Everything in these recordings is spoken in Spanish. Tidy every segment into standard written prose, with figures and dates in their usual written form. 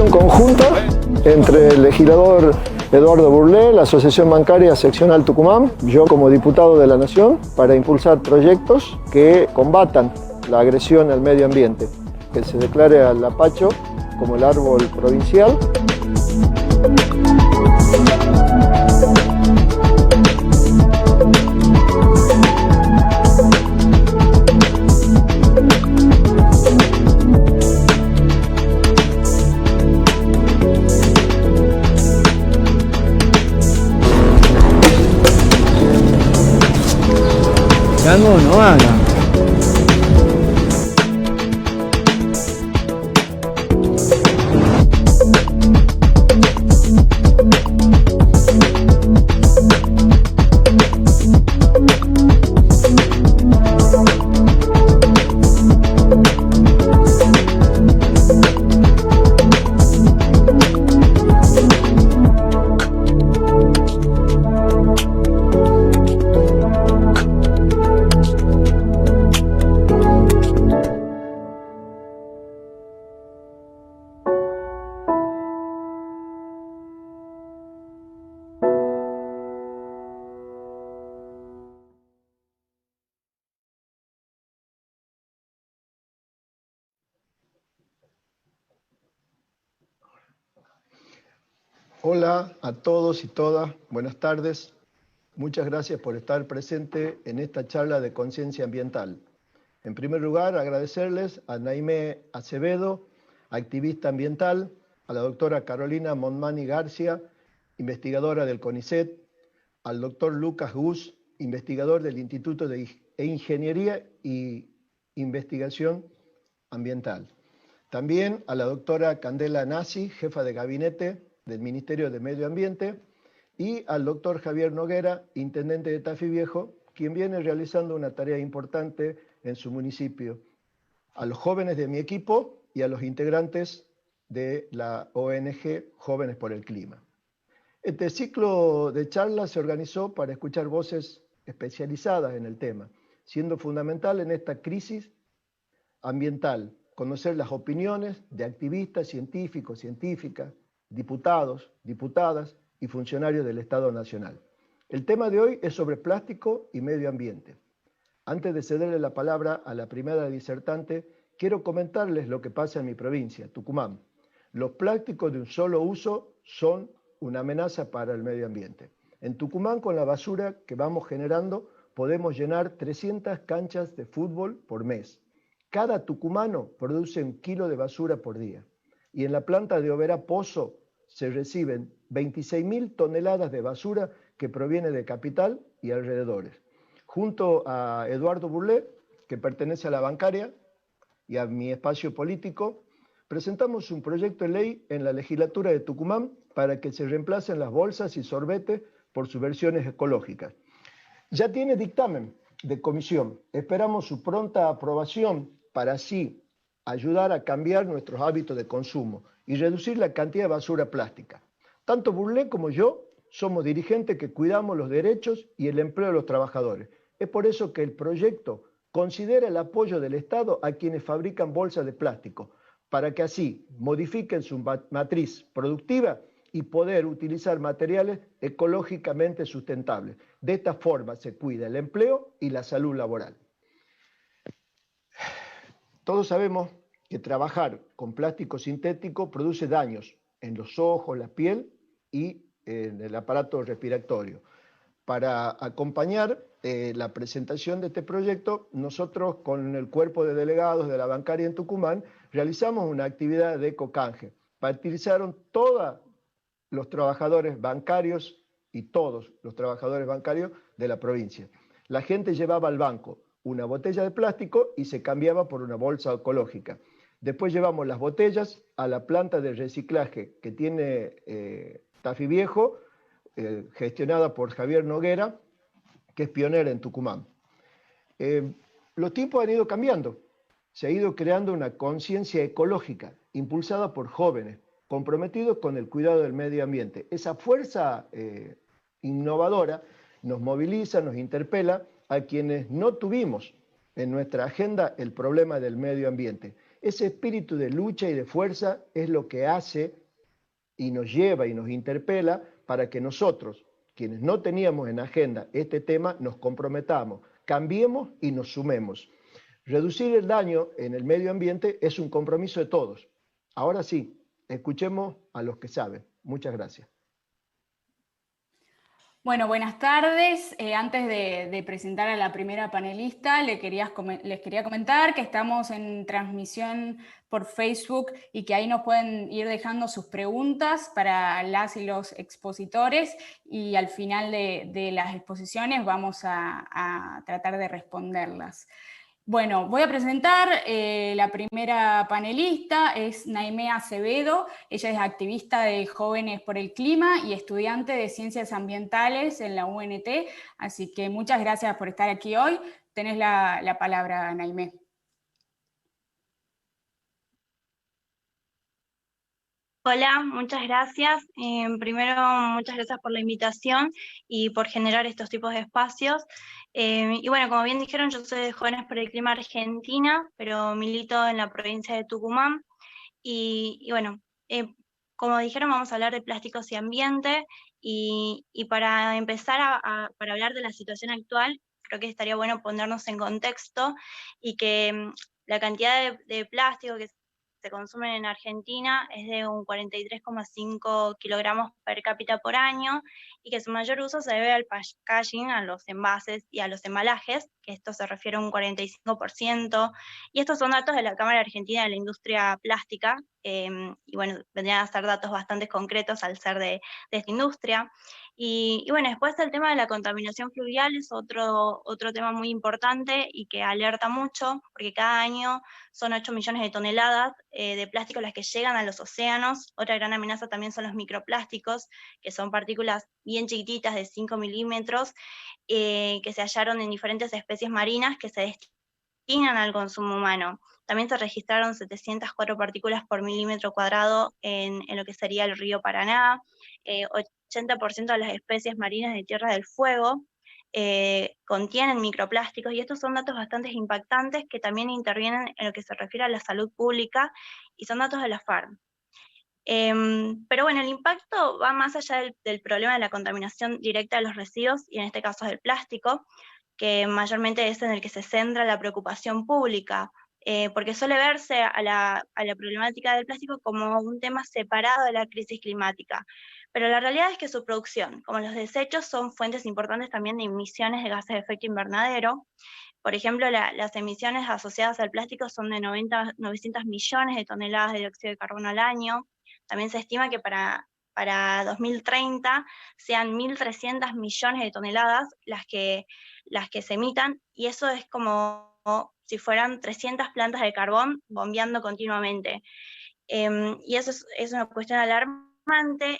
acción conjunta entre el legislador Eduardo Burlé, la Asociación Bancaria Seccional Tucumán, yo como diputado de la Nación, para impulsar proyectos que combatan la agresión al medio ambiente, que se declare al apacho como el árbol provincial. Chango, no haga. Hola a todos y todas, buenas tardes. Muchas gracias por estar presente en esta charla de conciencia ambiental. En primer lugar, agradecerles a Naimé Acevedo, activista ambiental, a la doctora Carolina Monmani García, investigadora del CONICET, al doctor Lucas Gus, investigador del Instituto de Ingeniería y Investigación Ambiental. También a la doctora Candela Nasi, jefa de gabinete del Ministerio de Medio Ambiente, y al doctor Javier Noguera, intendente de Tafí Viejo, quien viene realizando una tarea importante en su municipio, a los jóvenes de mi equipo y a los integrantes de la ONG Jóvenes por el Clima. Este ciclo de charlas se organizó para escuchar voces especializadas en el tema, siendo fundamental en esta crisis ambiental conocer las opiniones de activistas, científicos, científicas, diputados, diputadas y funcionarios del Estado Nacional. El tema de hoy es sobre plástico y medio ambiente. Antes de cederle la palabra a la primera disertante, quiero comentarles lo que pasa en mi provincia, Tucumán. Los plásticos de un solo uso son una amenaza para el medio ambiente. En Tucumán, con la basura que vamos generando, podemos llenar 300 canchas de fútbol por mes. Cada tucumano produce 1 kilo de basura por día. Y en la planta de Oberá Pozo se reciben 26.000 toneladas de basura que proviene de Capital y alrededores. Junto a Eduardo Burlé, que pertenece a la bancaria, y a mi espacio político, presentamos un proyecto de ley en la legislatura de Tucumán para que se reemplacen las bolsas y sorbetes por sus versiones ecológicas. Ya tiene dictamen de comisión. Esperamos su pronta aprobación para así ayudar a cambiar nuestros hábitos de consumo y reducir la cantidad de basura plástica. Tanto Burlé como yo somos dirigentes que cuidamos los derechos y el empleo de los trabajadores. Es por eso que el proyecto considera el apoyo del Estado a quienes fabrican bolsas de plástico, para que así modifiquen su matriz productiva y poder utilizar materiales ecológicamente sustentables. De esta forma se cuida el empleo y la salud laboral. Todos sabemos que trabajar con plástico sintético produce daños en los ojos, la piel y en el aparato respiratorio. Para acompañar la presentación de este proyecto, nosotros con el cuerpo de delegados de la bancaria en Tucumán realizamos una actividad de ecocanje. Participaron todos los trabajadores bancarios y todos los trabajadores bancarios de la provincia. La gente llevaba al banco una botella de plástico y se cambiaba por una bolsa ecológica. Después llevamos las botellas a la planta de reciclaje que tiene Tafí Viejo, gestionada por Javier Noguera, que es pionera en Tucumán. Los tiempos han ido cambiando. Se ha ido creando una conciencia ecológica impulsada por jóvenes comprometidos con el cuidado del medio ambiente. Esa fuerza innovadora nos moviliza, nos interpela a quienes no tuvimos en nuestra agenda el problema del medio ambiente. Ese espíritu de lucha y de fuerza es lo que hace y nos lleva y nos interpela para que nosotros, quienes no teníamos en agenda este tema, nos comprometamos, cambiemos y nos sumemos. Reducir el daño en el medio ambiente es un compromiso de todos. Ahora sí, escuchemos a los que saben. Muchas gracias. Bueno, buenas tardes. Antes de presentar a la primera panelista, les quería comentar que estamos en transmisión por Facebook y que ahí nos pueden ir dejando sus preguntas para las y los expositores, y al final de las exposiciones vamos a tratar de responderlas. Bueno, voy a presentar la primera panelista, es Naimé Acevedo. Ella es activista de Jóvenes por el Clima y estudiante de Ciencias Ambientales en la UNT, así que muchas gracias por estar aquí hoy. Tenés la palabra, Naimé. Hola, muchas gracias. Primero, muchas gracias por la invitación y por generar estos tipos de espacios. Y bueno, como bien dijeron, yo soy de Jóvenes por el Clima Argentina, pero milito en la provincia de Tucumán. Y bueno, como dijeron, vamos a hablar de plásticos y ambiente. Y para empezar para hablar de la situación actual, creo que estaría bueno ponernos en contexto y que la cantidad de plástico que se consumen en Argentina es de un 43,5 kilogramos per cápita por año, y que su mayor uso se debe al packaging, a los envases y a los embalajes, que esto se refiere a un 45%, y estos son datos de la Cámara Argentina de la Industria Plástica, y bueno, vendrían a ser datos bastante concretos al ser de esta industria. Y bueno, después el tema de la contaminación fluvial es otro tema muy importante y que alerta mucho, porque cada año son 8 millones de toneladas de plástico las que llegan a los océanos. Otra gran amenaza también son los microplásticos, que son partículas bien chiquititas de 5 milímetros, que se hallaron en diferentes especies marinas que se destinan al consumo humano. También se registraron 704 partículas por milímetro cuadrado en lo que sería el río Paraná. 80% de las especies marinas de Tierra del Fuego contienen microplásticos, y estos son datos bastante impactantes que también intervienen en lo que se refiere a la salud pública, y son datos de la FARM. Pero bueno, el impacto va más allá del problema de la contaminación directa de los residuos, y en este caso del plástico, que mayormente es en el que se centra la preocupación pública, porque suele verse a la problemática del plástico como un tema separado de la crisis climática. Pero la realidad es que su producción, como los desechos, son fuentes importantes también de emisiones de gases de efecto invernadero. Por ejemplo, las emisiones asociadas al plástico son de 900 millones de toneladas de dióxido de carbono al año. También se estima que para 2030 sean 1.300 millones de toneladas las que se emitan, y eso es como si fueran 300 plantas de carbón bombeando continuamente. Y eso es una cuestión alarmante.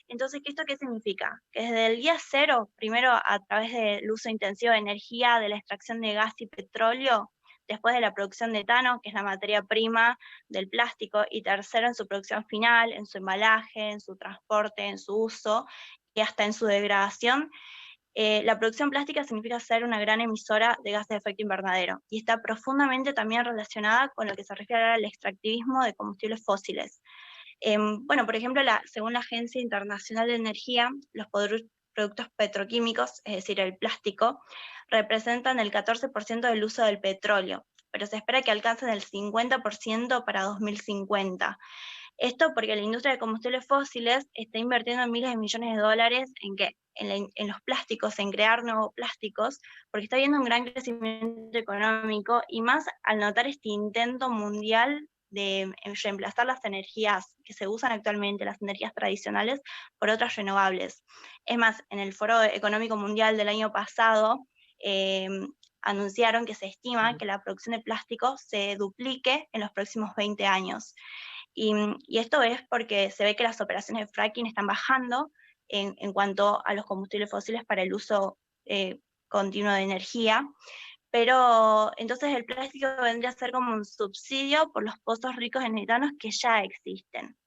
Entonces, ¿esto qué significa? Que desde el día cero, primero a través del uso intensivo de energía, de la extracción de gas y petróleo, después de la producción de etano, que es la materia prima del plástico, y tercero en su producción final, en su embalaje, en su transporte, en su uso y hasta en su degradación, la producción plástica significa ser una gran emisora de gases de efecto invernadero, y está profundamente también relacionada con lo que se refiere al extractivismo de combustibles fósiles. Bueno, por ejemplo, según la Agencia Internacional de Energía, los productos petroquímicos, es decir, el plástico, representan el 14% del uso del petróleo, pero se espera que alcancen el 50% para 2050. Esto porque la industria de combustibles fósiles está invirtiendo miles de millones de dólares ¿en qué? En los plásticos, en crear nuevos plásticos, porque está habiendo un gran crecimiento económico, y más al notar este intento mundial de reemplazar las energías que se usan actualmente, las energías tradicionales, por otras renovables. Es más, en el Foro Económico Mundial del año pasado, anunciaron que se estima que la producción de plástico se duplique en los próximos 20 años. Y esto es porque se ve que las operaciones de fracking están bajando en cuanto a los combustibles fósiles para el uso continuo de energía. Pero entonces el plástico vendría a ser como un subsidio por los pozos ricos en etanos que ya existen.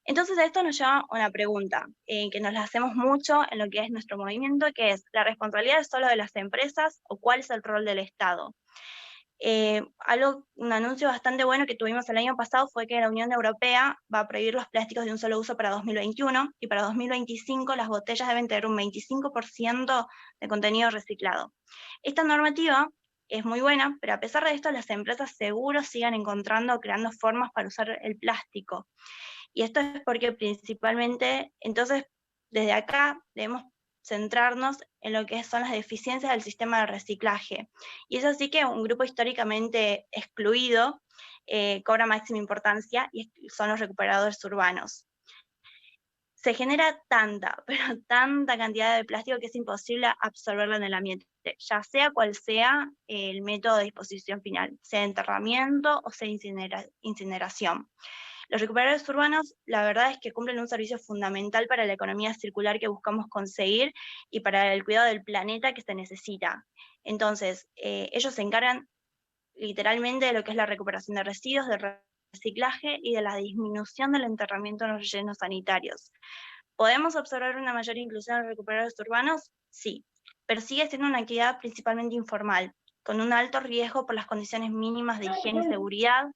Entonces esto nos lleva a una pregunta que nos la hacemos mucho en lo que es nuestro movimiento, que es: ¿la responsabilidad es solo de las empresas o cuál es el rol del Estado? Un anuncio bastante bueno que tuvimos el año pasado fue que la Unión Europea va a prohibir los plásticos de un solo uso para 2021 y para 2025 las botellas deben tener un 25% de contenido reciclado. Esta normativa es muy buena, pero a pesar de esto las empresas seguro sigan encontrando o creando formas para usar el plástico. Y esto es porque principalmente, entonces, desde acá debemos centrarnos en lo que son las deficiencias del sistema de reciclaje. Y es así que un grupo históricamente excluido cobra máxima importancia y son los recuperadores urbanos. Se genera tanta, pero tanta cantidad de plástico que es imposible absorberlo en el ambiente, ya sea cual sea el método de disposición final, sea enterramiento o sea incineración. Los recuperadores urbanos, la verdad es que cumplen un servicio fundamental para la economía circular que buscamos conseguir y para el cuidado del planeta que se necesita. Entonces, ellos se encargan literalmente de lo que es la recuperación de residuos, del reciclaje y de la disminución del enterramiento en los rellenos sanitarios. ¿Podemos observar una mayor inclusión de recuperadores urbanos? Sí, pero sigue siendo una actividad principalmente informal, con un alto riesgo por las condiciones mínimas de higiene y seguridad,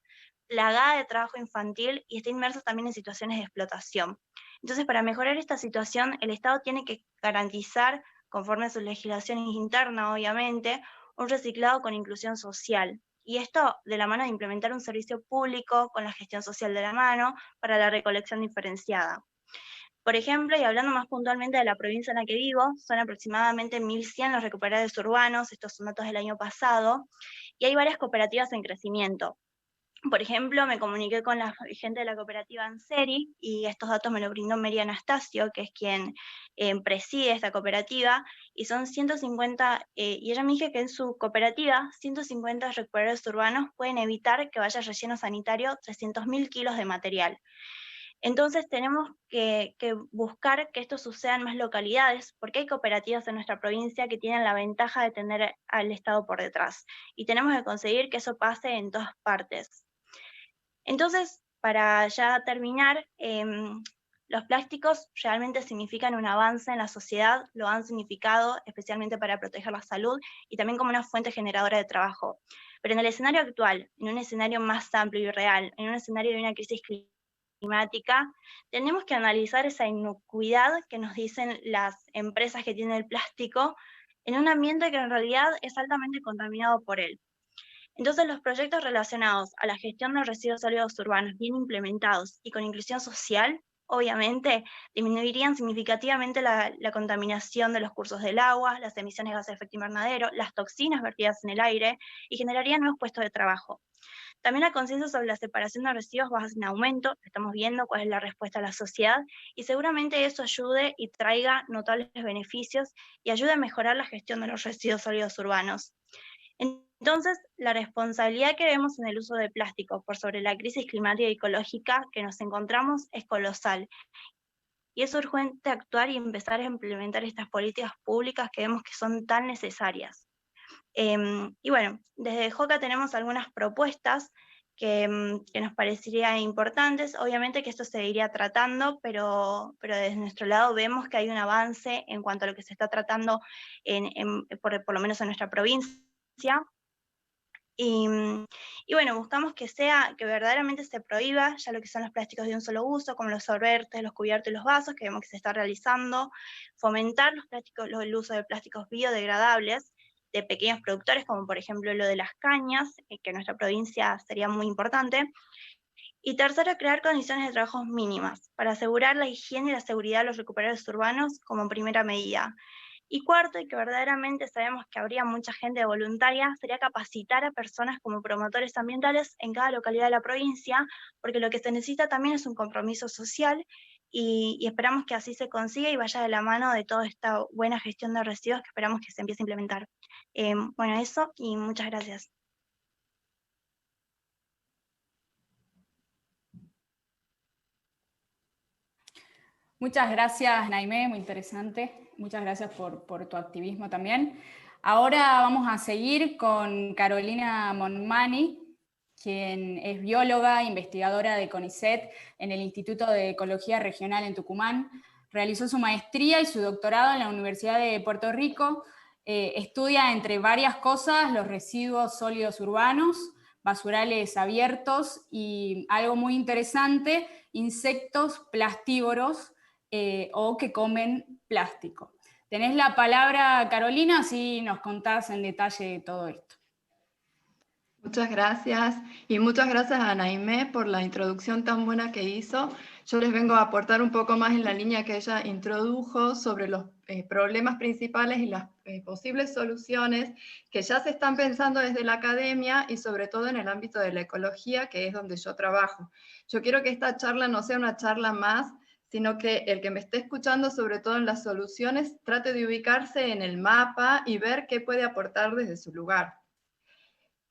plagada de trabajo infantil y está inmersa también en situaciones de explotación. Entonces, para mejorar esta situación, el Estado tiene que garantizar, conforme a su legislación interna, obviamente, un reciclado con inclusión social. Y esto de la mano de implementar un servicio público con la gestión social de la mano para la recolección diferenciada. Por ejemplo, y hablando más puntualmente de la provincia en la que vivo, son aproximadamente 1.100 los recuperadores urbanos, estos son datos del año pasado, y hay varias cooperativas en crecimiento. Por ejemplo, me comuniqué con la gente de la cooperativa Anseri, y estos datos me los brindó Mary Anastasio, que es quien preside esta cooperativa, y son 150, y ella me dijo que en su cooperativa, 150 recuperadores urbanos pueden evitar que vaya relleno sanitario 300.000 kilos de material. Entonces tenemos que buscar que esto suceda en más localidades, porque hay cooperativas en nuestra provincia que tienen la ventaja de tener al Estado por detrás, y tenemos que conseguir que eso pase en todas partes. Entonces, para ya terminar, los plásticos realmente significan un avance en la sociedad, lo han significado especialmente para proteger la salud y también como una fuente generadora de trabajo. Pero en el escenario actual, en un escenario más amplio y real, en un escenario de una crisis climática, tenemos que analizar esa inocuidad que nos dicen las empresas que tienen el plástico en un ambiente que en realidad es altamente contaminado por él. Entonces, los proyectos relacionados a la gestión de residuos sólidos urbanos bien implementados y con inclusión social, obviamente, disminuirían significativamente la contaminación de los cursos del agua, las emisiones de gases de efecto invernadero, las toxinas vertidas en el aire y generarían nuevos puestos de trabajo. También la conciencia sobre la separación de residuos va en aumento, estamos viendo cuál es la respuesta a la sociedad, y seguramente eso ayude y traiga notables beneficios y ayude a mejorar la gestión de los residuos sólidos urbanos. Entonces, la responsabilidad que vemos en el uso de plástico por sobre la crisis climática y ecológica que nos encontramos es colosal. Y es urgente actuar y empezar a implementar estas políticas públicas que vemos que son tan necesarias. Y bueno, desde JOCA tenemos algunas propuestas que nos parecerían importantes. Obviamente que esto se iría tratando, pero desde nuestro lado vemos que hay un avance en cuanto a lo que se está tratando por lo menos en nuestra provincia. Y bueno, buscamos que verdaderamente se prohíba ya lo que son los plásticos de un solo uso, como los sorbetes, los cubiertos y los vasos, que vemos que se está realizando, fomentar el uso de plásticos biodegradables de pequeños productores, como por ejemplo lo de las cañas, que en nuestra provincia sería muy importante. Y tercero, crear condiciones de trabajo mínimas, para asegurar la higiene y la seguridad de los recuperadores urbanos como primera medida. Y cuarto, y que verdaderamente sabemos que habría mucha gente voluntaria, sería capacitar a personas como promotores ambientales en cada localidad de la provincia, porque lo que se necesita también es un compromiso social, y esperamos que así se consiga y vaya de la mano de toda esta buena gestión de residuos que esperamos que se empiece a implementar. Bueno, eso, y muchas gracias. Muchas gracias, Naimé, muy interesante. Muchas gracias por tu activismo también. Ahora vamos a seguir con Carolina Monmani, quien es bióloga, investigadora de CONICET en el Instituto de Ecología Regional en Tucumán. Realizó su maestría y su doctorado en la Universidad de Puerto Rico estudia, entre varias cosas, los residuos sólidos urbanos, basurales abiertos y algo muy interesante, insectos plastívoros o que comen plástico. Tenés la palabra, Carolina, así nos contás en detalle todo esto. Muchas gracias y muchas gracias a Naimé por la introducción tan buena que hizo. Yo les vengo a aportar un poco más en la línea que ella introdujo sobre los problemas principales y las posibles soluciones que ya se están pensando desde la academia y sobre todo en el ámbito de la ecología, que es donde yo trabajo. Yo quiero que esta charla no sea una charla más, sino que el que me esté escuchando, sobre todo en las soluciones, trate de ubicarse en el mapa y ver qué puede aportar desde su lugar.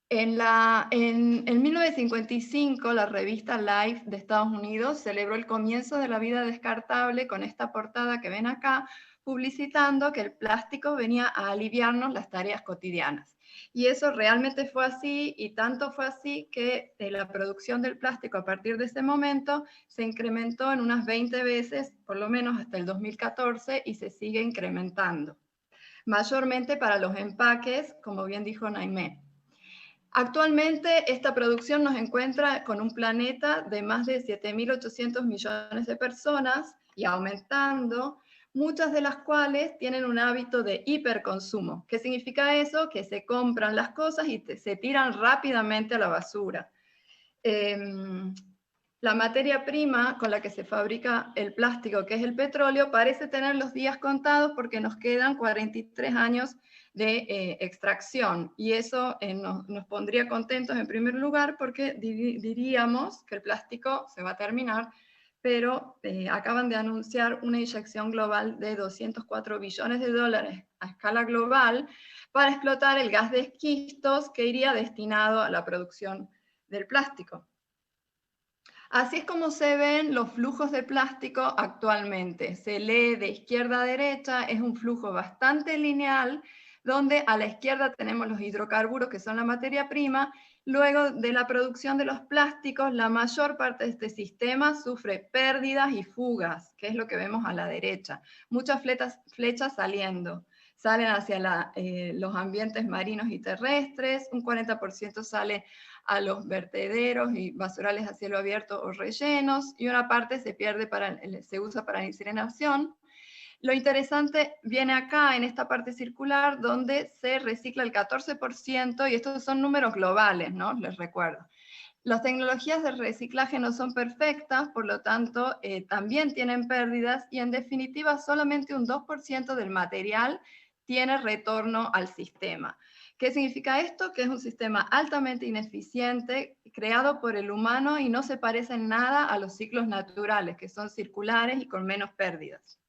En 1955, la revista Life de Estados Unidos celebró el comienzo de la vida descartable con esta portada que ven acá, publicitando que el plástico venía a aliviarnos las tareas cotidianas. Y eso realmente fue así, y tanto fue así que la producción del plástico a partir de ese momento se incrementó en unas 20 veces, por lo menos hasta el 2014, y se sigue incrementando. Mayormente para los empaques, como bien dijo Naimé. Actualmente esta producción nos encuentra con un planeta de más de 7.800 millones de personas y aumentando, muchas de las cuales tienen un hábito de hiperconsumo. ¿Qué significa eso? Que se compran las cosas y se tiran rápidamente a la basura. La materia prima con la que se fabrica el plástico, que es el petróleo, parece tener los días contados porque nos quedan 43 años de extracción, y eso nos pondría contentos en primer lugar porque diríamos que el plástico se va a terminar, pero acaban de anunciar una inyección global de 204 billones de dólares a escala global para explotar el gas de esquistos que iría destinado a la producción del plástico. Así es como se ven los flujos de plástico actualmente. Se lee de izquierda a derecha, es un flujo bastante lineal, donde a la izquierda tenemos los hidrocarburos, que son la materia prima. Luego de la producción de los plásticos, la mayor parte de este sistema sufre pérdidas y fugas, que es lo que vemos a la derecha. Muchas flechas saliendo. Salen hacia los ambientes marinos y terrestres, un 40% sale a los vertederos y basurales a cielo abierto o rellenos, y una parte se usa para la incineración. Lo interesante viene acá, en esta parte circular, donde se recicla el 14%, y estos son números globales, ¿no? Les recuerdo. Las tecnologías de reciclaje no son perfectas, por lo tanto, también tienen pérdidas, y en definitiva solamente un 2% del material tiene retorno al sistema. ¿Qué significa esto? Que es un sistema altamente ineficiente, creado por el humano y no se parece en nada a los ciclos naturales, que son circulares y con menos pérdidas.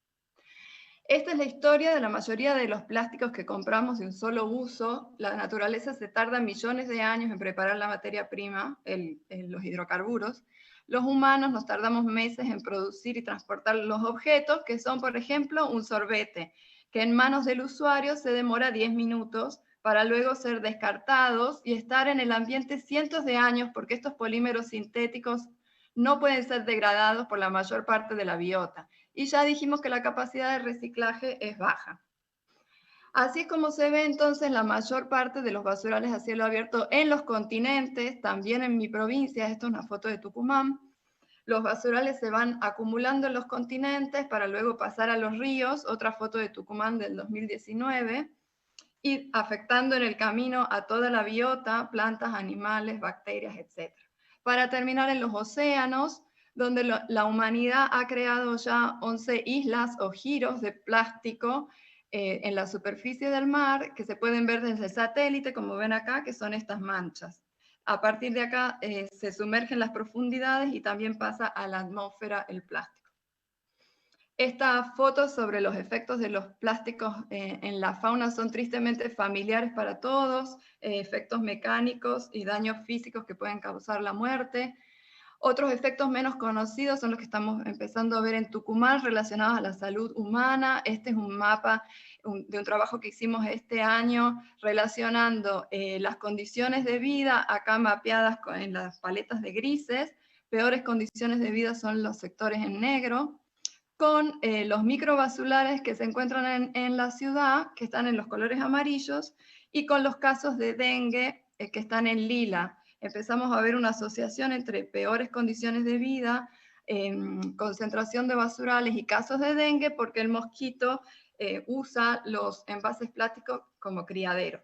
Esta es la historia de la mayoría de los plásticos que compramos de un solo uso. La naturaleza se tarda millones de años en preparar la materia prima, los hidrocarburos. Los humanos nos tardamos meses en producir y transportar los objetos, que son, por ejemplo, un sorbete, que en manos del usuario se demora 10 minutos, para luego ser descartados y estar en el ambiente cientos de años, porque estos polímeros sintéticos no pueden ser degradados por la mayor parte de la biota. Y ya dijimos que la capacidad de reciclaje es baja. Así es como se ve entonces la mayor parte de los basurales a cielo abierto en los continentes, también en mi provincia. Esto es una foto de Tucumán. Los basurales se van acumulando en los continentes para luego pasar a los ríos, otra foto de Tucumán del 2019, y afectando en el camino a toda la biota, plantas, animales, bacterias, etc. Para terminar, en los océanos, donde la humanidad ha creado ya 11 islas o giros de plástico en la superficie del mar, que se pueden ver desde el satélite, como ven acá, que son estas manchas. A partir de acá se sumerge en las profundidades y también pasa a la atmósfera el plástico. Estas fotos sobre los efectos de los plásticos en la fauna son tristemente familiares para todos, efectos mecánicos y daños físicos que pueden causar la muerte. Otros efectos menos conocidos son los que estamos empezando a ver en Tucumán relacionados a la salud humana. Este es un mapa de un trabajo que hicimos este año relacionando las condiciones de vida, acá mapeadas en las paletas de grises. Peores condiciones de vida son los sectores en negro. con los microvasulares que se encuentran en la ciudad, que están en los colores amarillos, y con los casos de dengue que están en lila. Empezamos a ver una asociación entre peores condiciones de vida, concentración de basurales y casos de dengue, porque el mosquito usa los envases plásticos como criadero.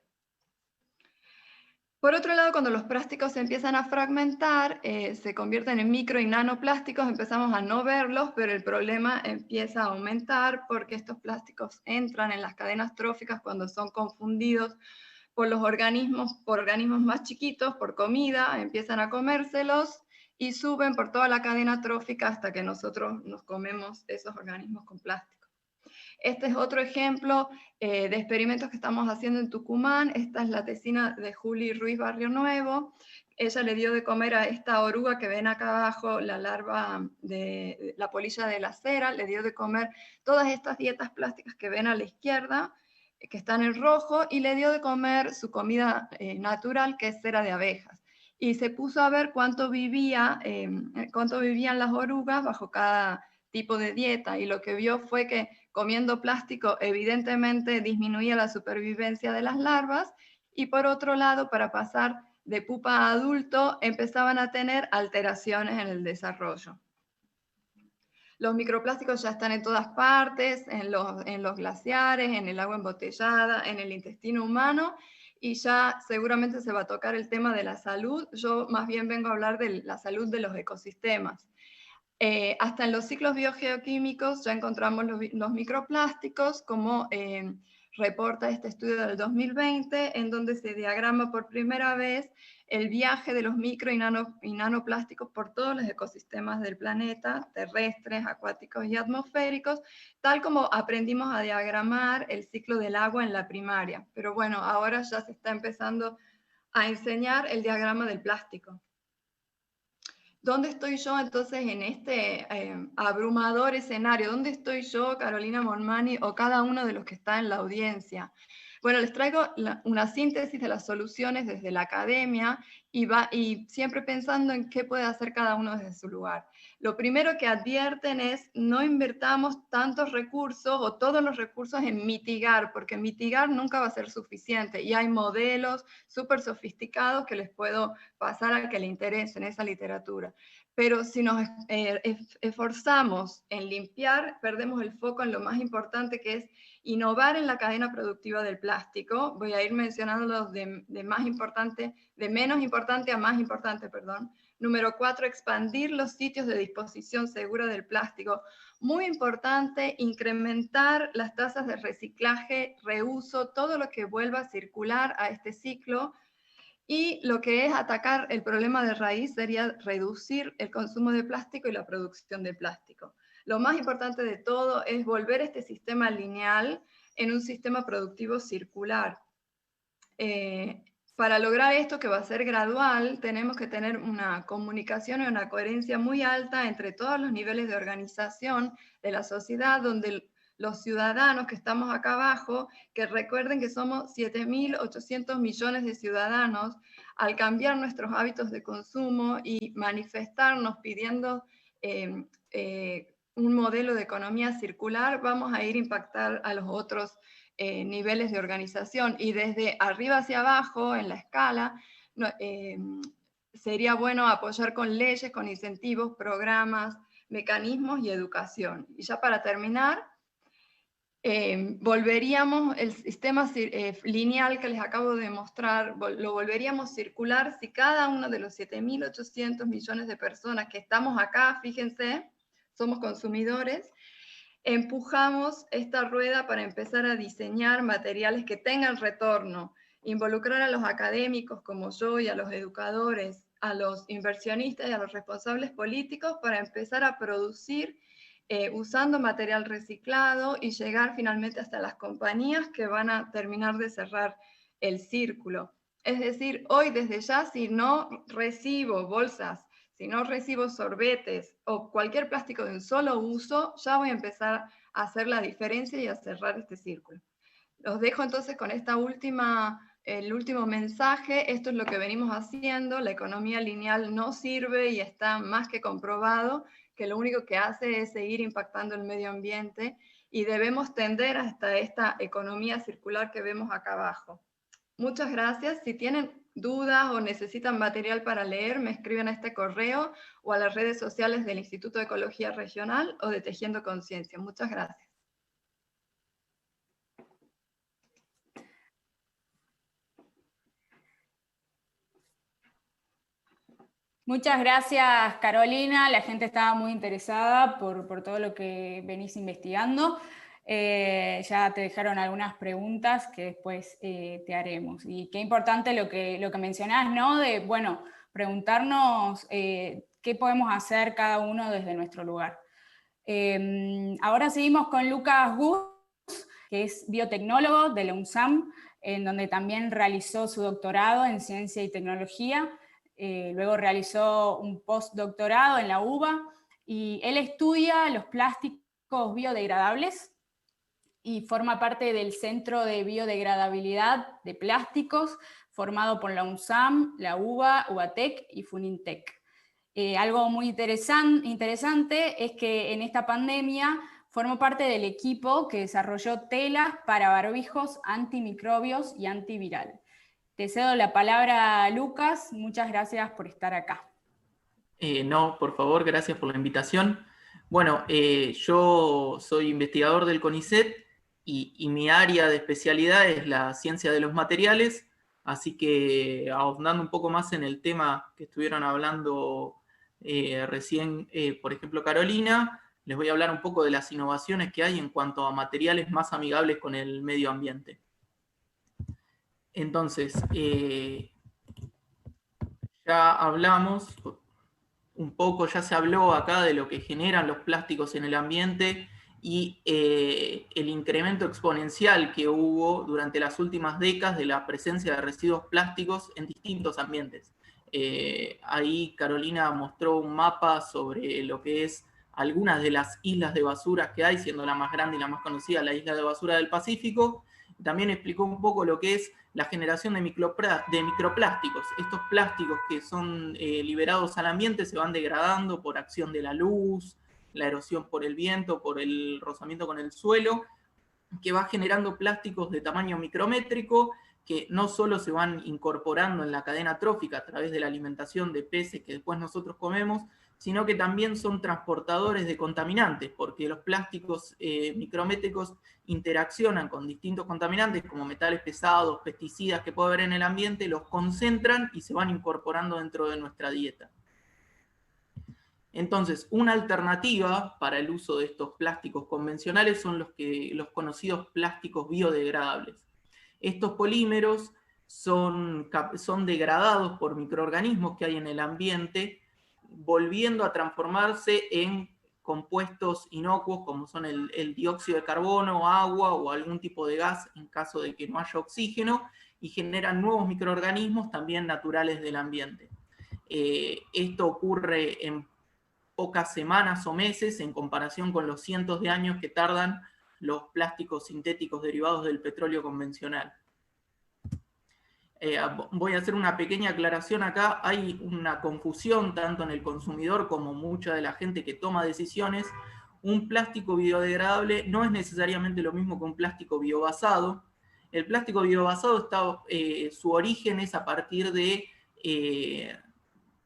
Por otro lado, cuando los plásticos se empiezan a fragmentar, se convierten en micro y nanoplásticos, empezamos a no verlos, pero el problema empieza a aumentar porque estos plásticos entran en las cadenas tróficas cuando son confundidos por los organismos, por organismos más chiquitos, por comida, empiezan a comérselos y suben por toda la cadena trófica hasta que nosotros nos comemos esos organismos con plástico. Este es otro ejemplo de experimentos que estamos haciendo en Tucumán. Esta es la tesina de Juli Ruiz Barrio Nuevo. Ella le dio de comer a esta oruga que ven acá abajo, la larva de la polilla de la cera, le dio de comer todas estas dietas plásticas que ven a la izquierda, que están en rojo, y le dio de comer su comida natural, que es cera de abejas. Y se puso a ver cuánto vivían las orugas bajo cada tipo de dieta, y lo que vio fue que comiendo plástico evidentemente disminuía la supervivencia de las larvas, y por otro lado, para pasar de pupa a adulto, empezaban a tener alteraciones en el desarrollo. Los microplásticos ya están en todas partes, en los glaciares, en el agua embotellada, en el intestino humano, y ya seguramente se va a tocar el tema de la salud. Yo más bien vengo a hablar de la salud de los ecosistemas. Hasta en los ciclos biogeoquímicos ya encontramos los microplásticos, como reporta este estudio del 2020, en donde se diagrama por primera vez el viaje de los micro y nanoplásticos por todos los ecosistemas del planeta, terrestres, acuáticos y atmosféricos, tal como aprendimos a diagramar el ciclo del agua en la primaria. Pero bueno, ahora ya se está empezando a enseñar el diagrama del plástico. ¿Dónde estoy yo entonces en este abrumador escenario? ¿Dónde estoy yo, Carolina Monmani, o cada uno de los que está en la audiencia? Bueno, les traigo una síntesis de las soluciones desde la academia y siempre pensando en qué puede hacer cada uno desde su lugar. Lo primero que advierten es no invertamos tantos recursos o todos los recursos en mitigar, porque mitigar nunca va a ser suficiente, y hay modelos súper sofisticados que les puedo pasar al que le interese en esa literatura. Pero si nos esforzamos en limpiar, perdemos el foco en lo más importante, que es innovar en la cadena productiva del plástico. Voy a ir mencionándolos de menos importante a más importante, perdón. Número 4, expandir los sitios de disposición segura del plástico. Muy importante, incrementar las tasas de reciclaje, reuso, todo lo que vuelva a circular a este ciclo. Y lo que es atacar el problema de raíz sería reducir el consumo de plástico y la producción de plástico. Lo más importante de todo es volver este sistema lineal en un sistema productivo circular. Para lograr esto, que va a ser gradual, tenemos que tener una comunicación y una coherencia muy alta entre todos los niveles de organización de la sociedad, donde los ciudadanos que estamos acá abajo, que recuerden que somos 7.800 millones de ciudadanos, al cambiar nuestros hábitos de consumo y manifestarnos pidiendo un modelo de economía circular, vamos a ir a impactar a los otros niveles de organización, y desde arriba hacia abajo en la escala sería bueno apoyar con leyes, con incentivos, programas, mecanismos y educación. Y ya para terminar, volveríamos el sistema lineal que les acabo de mostrar, lo volveríamos circular si cada uno de los 7.800 millones de personas que estamos acá, fíjense, somos consumidores, empujamos esta rueda para empezar a diseñar materiales que tengan retorno, involucrar a los académicos como yo y a los educadores, a los inversionistas y a los responsables políticos para empezar a producir usando material reciclado y llegar finalmente hasta las compañías que van a terminar de cerrar el círculo. Es decir, hoy desde ya, si no recibo bolsas, si no recibo sorbetes o cualquier plástico de un solo uso, ya voy a empezar a hacer la diferencia y a cerrar este círculo. Los dejo entonces con el último mensaje. Esto es lo que venimos haciendo. La economía lineal no sirve y está más que comprobado que lo único que hace es seguir impactando el medio ambiente y debemos tender hasta esta economía circular que vemos acá abajo. Muchas gracias. Si tienen dudas o necesitan material para leer, me escriben a este correo o a las redes sociales del Instituto de Ecología Regional o de Tejiendo Conciencia. Muchas gracias. Muchas gracias, Carolina. La gente estaba muy interesada por todo lo que venís investigando. Ya te dejaron algunas preguntas que después te haremos. Y qué importante lo que mencionás, ¿no? De, bueno, preguntarnos qué podemos hacer cada uno desde nuestro lugar. Ahora seguimos con Lucas Gus, que es biotecnólogo de la UNSAM, en donde también realizó su doctorado en Ciencia y Tecnología. Luego realizó un postdoctorado en la UBA, y él estudia los plásticos biodegradables y forma parte del Centro de Biodegradabilidad de Plásticos, formado por la UNSAM, la UBA, UBATEC y FUNINTEC. Algo muy interesante es que en esta pandemia formó parte del equipo que desarrolló telas para barbijos antimicrobios y antiviral. Te cedo la palabra, Lucas. Muchas gracias por estar acá. No, por favor, gracias por la invitación. Bueno, yo soy investigador del CONICET y mi área de especialidad es la ciencia de los materiales, así que ahondando un poco más en el tema que estuvieron hablando recién, por ejemplo, Carolina, les voy a hablar un poco de las innovaciones que hay en cuanto a materiales más amigables con el medio ambiente. Entonces, ya hablamos un poco, ya se habló acá de lo que generan los plásticos en el ambiente y el incremento exponencial que hubo durante las últimas décadas de la presencia de residuos plásticos en distintos ambientes. Ahí Carolina mostró un mapa sobre lo que es algunas de las islas de basura que hay, siendo la más grande y la más conocida la isla de basura del Pacífico. También explicó un poco lo que es la generación de microplásticos. Estos plásticos que son liberados al ambiente se van degradando por acción de la luz, la erosión por el viento, por el rozamiento con el suelo, que va generando plásticos de tamaño micrométrico, que no solo se van incorporando en la cadena trófica a través de la alimentación de peces que después nosotros comemos, sino que también son transportadores de contaminantes, porque los plásticos micrométricos interaccionan con distintos contaminantes, como metales pesados, pesticidas que puede haber en el ambiente, los concentran y se van incorporando dentro de nuestra dieta. Entonces, una alternativa para el uso de estos plásticos convencionales son los conocidos plásticos biodegradables. Estos polímeros son degradados por microorganismos que hay en el ambiente, volviendo a transformarse en compuestos inocuos como son el dióxido de carbono, agua o algún tipo de gas en caso de que no haya oxígeno, y generan nuevos microorganismos también naturales del ambiente. Esto ocurre en pocas semanas o meses en comparación con los cientos de años que tardan los plásticos sintéticos derivados del petróleo convencional. Voy a hacer una pequeña aclaración acá. Hay una confusión tanto en el consumidor como mucha de la gente que toma decisiones. Un plástico biodegradable no es necesariamente lo mismo que un plástico biobasado. El plástico biobasado su origen es a partir de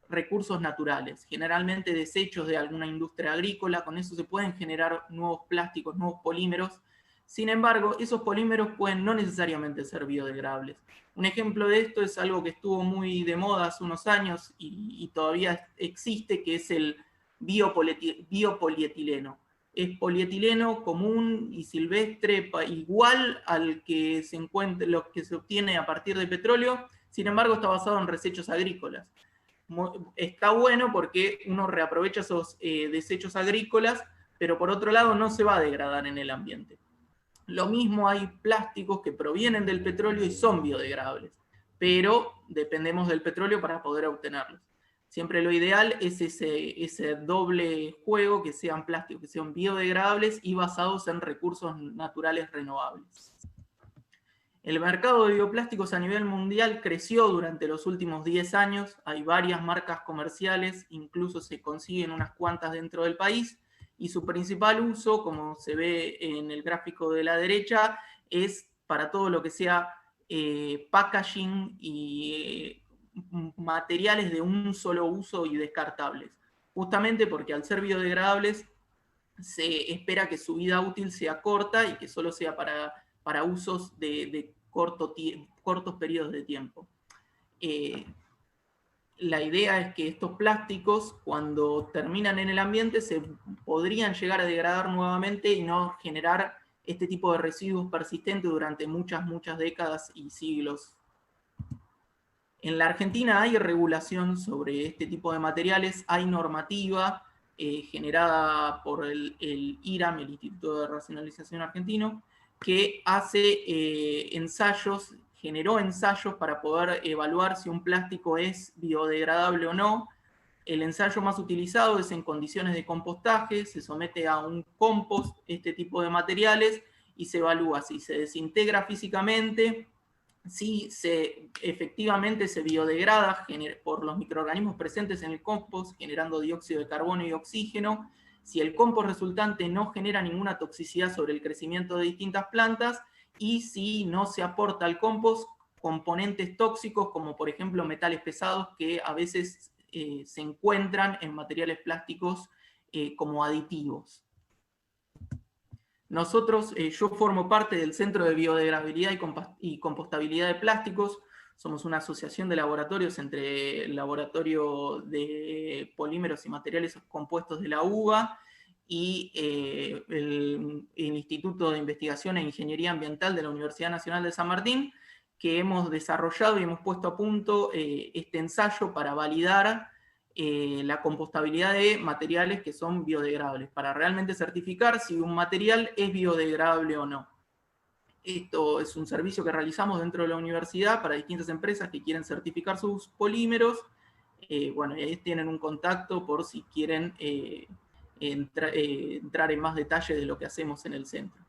recursos naturales, generalmente desechos de alguna industria agrícola. Con eso se pueden generar nuevos plásticos, nuevos polímeros. Sin embargo, esos polímeros pueden no necesariamente ser biodegradables. Un ejemplo de esto es algo que estuvo muy de moda hace unos años y todavía existe, que es el biopolietileno. Es polietileno común y silvestre, igual al que lo que se obtiene a partir de petróleo, sin embargo está basado en desechos agrícolas. Está bueno porque uno reaprovecha esos desechos agrícolas, pero por otro lado no se va a degradar en el ambiente. Lo mismo, hay plásticos que provienen del petróleo y son biodegradables, pero dependemos del petróleo para poder obtenerlos. Siempre lo ideal es ese doble juego, que sean plásticos que sean biodegradables y basados en recursos naturales renovables. El mercado de bioplásticos a nivel mundial creció durante los últimos 10 años, hay varias marcas comerciales, incluso se consiguen unas cuantas dentro del país, y su principal uso, como se ve en el gráfico de la derecha, es para todo lo que sea packaging y materiales de un solo uso y descartables. Justamente porque al ser biodegradables se espera que su vida útil sea corta y que solo sea para usos de cortos periodos de tiempo. La idea es que estos plásticos, cuando terminan en el ambiente, se podrían llegar a degradar nuevamente y no generar este tipo de residuos persistentes durante muchas décadas y siglos. En la Argentina hay regulación sobre este tipo de materiales, hay normativa generada por el IRAM, el Instituto de Racionalización Argentino, que hace generó ensayos para poder evaluar si un plástico es biodegradable o no. El ensayo más utilizado es en condiciones de compostaje, se somete a un compost este tipo de materiales y se evalúa si se desintegra físicamente, si efectivamente se biodegrada por los microorganismos presentes en el compost, generando dióxido de carbono y oxígeno, si el compost resultante no genera ninguna toxicidad sobre el crecimiento de distintas plantas, y si no se aporta al compost componentes tóxicos, como por ejemplo metales pesados, que a veces se encuentran en materiales plásticos como aditivos. Nosotros, yo formo parte del Centro de Biodegradabilidad y Compostabilidad de Plásticos. Somos una asociación de laboratorios entre el Laboratorio de Polímeros y Materiales Compuestos de la UBA y el Instituto de Investigación e Ingeniería Ambiental de la Universidad Nacional de San Martín, que hemos desarrollado y hemos puesto a punto este ensayo para validar la compostabilidad de materiales que son biodegradables, para realmente certificar si un material es biodegradable o no. Esto es un servicio que realizamos dentro de la universidad para distintas empresas que quieren certificar sus polímeros. Bueno, y ahí tienen un contacto por si quieren entrar en más detalle de lo que hacemos en el centro.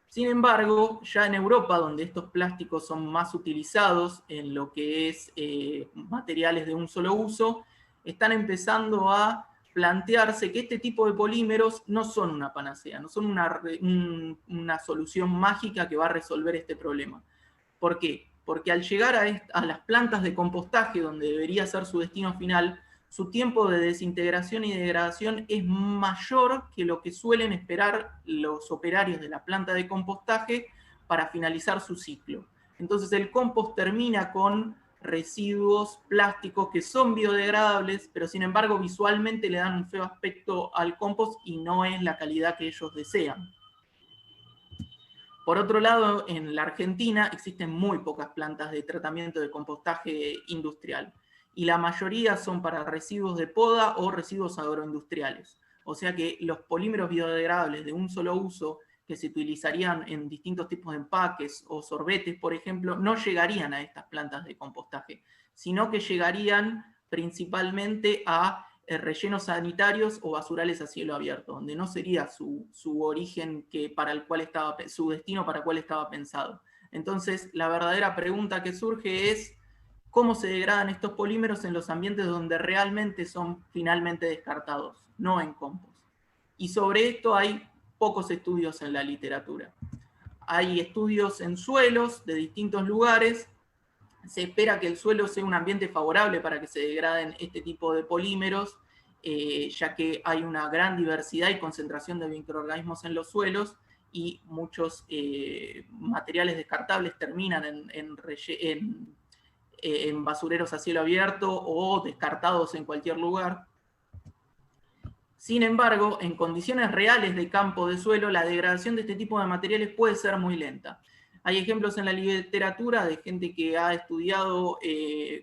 Sin embargo, ya en Europa, donde estos plásticos son más utilizados en lo que es materiales de un solo uso, están empezando a plantearse que este tipo de polímeros no son una panacea, no son una solución mágica que va a resolver este problema. ¿Por qué? Porque al llegar a las plantas de compostaje, donde debería ser su destino final, su tiempo de desintegración y degradación es mayor que lo que suelen esperar los operarios de la planta de compostaje para finalizar su ciclo. Entonces el compost termina con residuos plásticos que son biodegradables, pero sin embargo visualmente le dan un feo aspecto al compost y no es la calidad que ellos desean. Por otro lado, en la Argentina existen muy pocas plantas de tratamiento de compostaje industrial, y la mayoría son para residuos de poda o residuos agroindustriales. O sea que los polímeros biodegradables de un solo uso que se utilizarían en distintos tipos de empaques o sorbetes, por ejemplo, no llegarían a estas plantas de compostaje, sino que llegarían principalmente a rellenos sanitarios o basurales a cielo abierto, donde no sería su origen su destino para el cual estaba pensado. Entonces, la verdadera pregunta que surge es cómo se degradan estos polímeros en los ambientes donde realmente son finalmente descartados, no en compost. Y sobre esto hay pocos estudios en la literatura. Hay estudios en suelos de distintos lugares. Se espera que el suelo sea un ambiente favorable para que se degraden este tipo de polímeros, ya que hay una gran diversidad y concentración de microorganismos en los suelos, y muchos materiales descartables terminan en basureros a cielo abierto o descartados en cualquier lugar. Sin embargo, en condiciones reales de campo de suelo, la degradación de este tipo de materiales puede ser muy lenta. Hay ejemplos en la literatura de gente que ha estudiado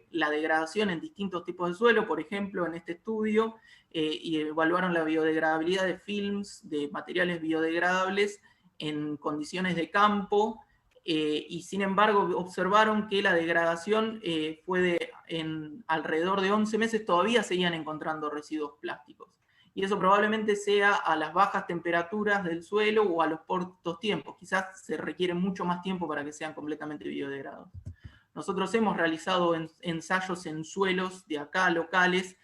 la degradación en distintos tipos de suelo. Por ejemplo, en este estudio, y evaluaron la biodegradabilidad de films, de materiales biodegradables en condiciones de campo, y sin embargo observaron que la degradación fue en alrededor de 11 meses, todavía seguían encontrando residuos plásticos. y eso probablemente sea a las bajas temperaturas del suelo o a los cortos tiempos. Quizás se requiere mucho más tiempo para que sean completamente biodegradados. Nosotros hemos realizado ensayos en suelos de acá, locales,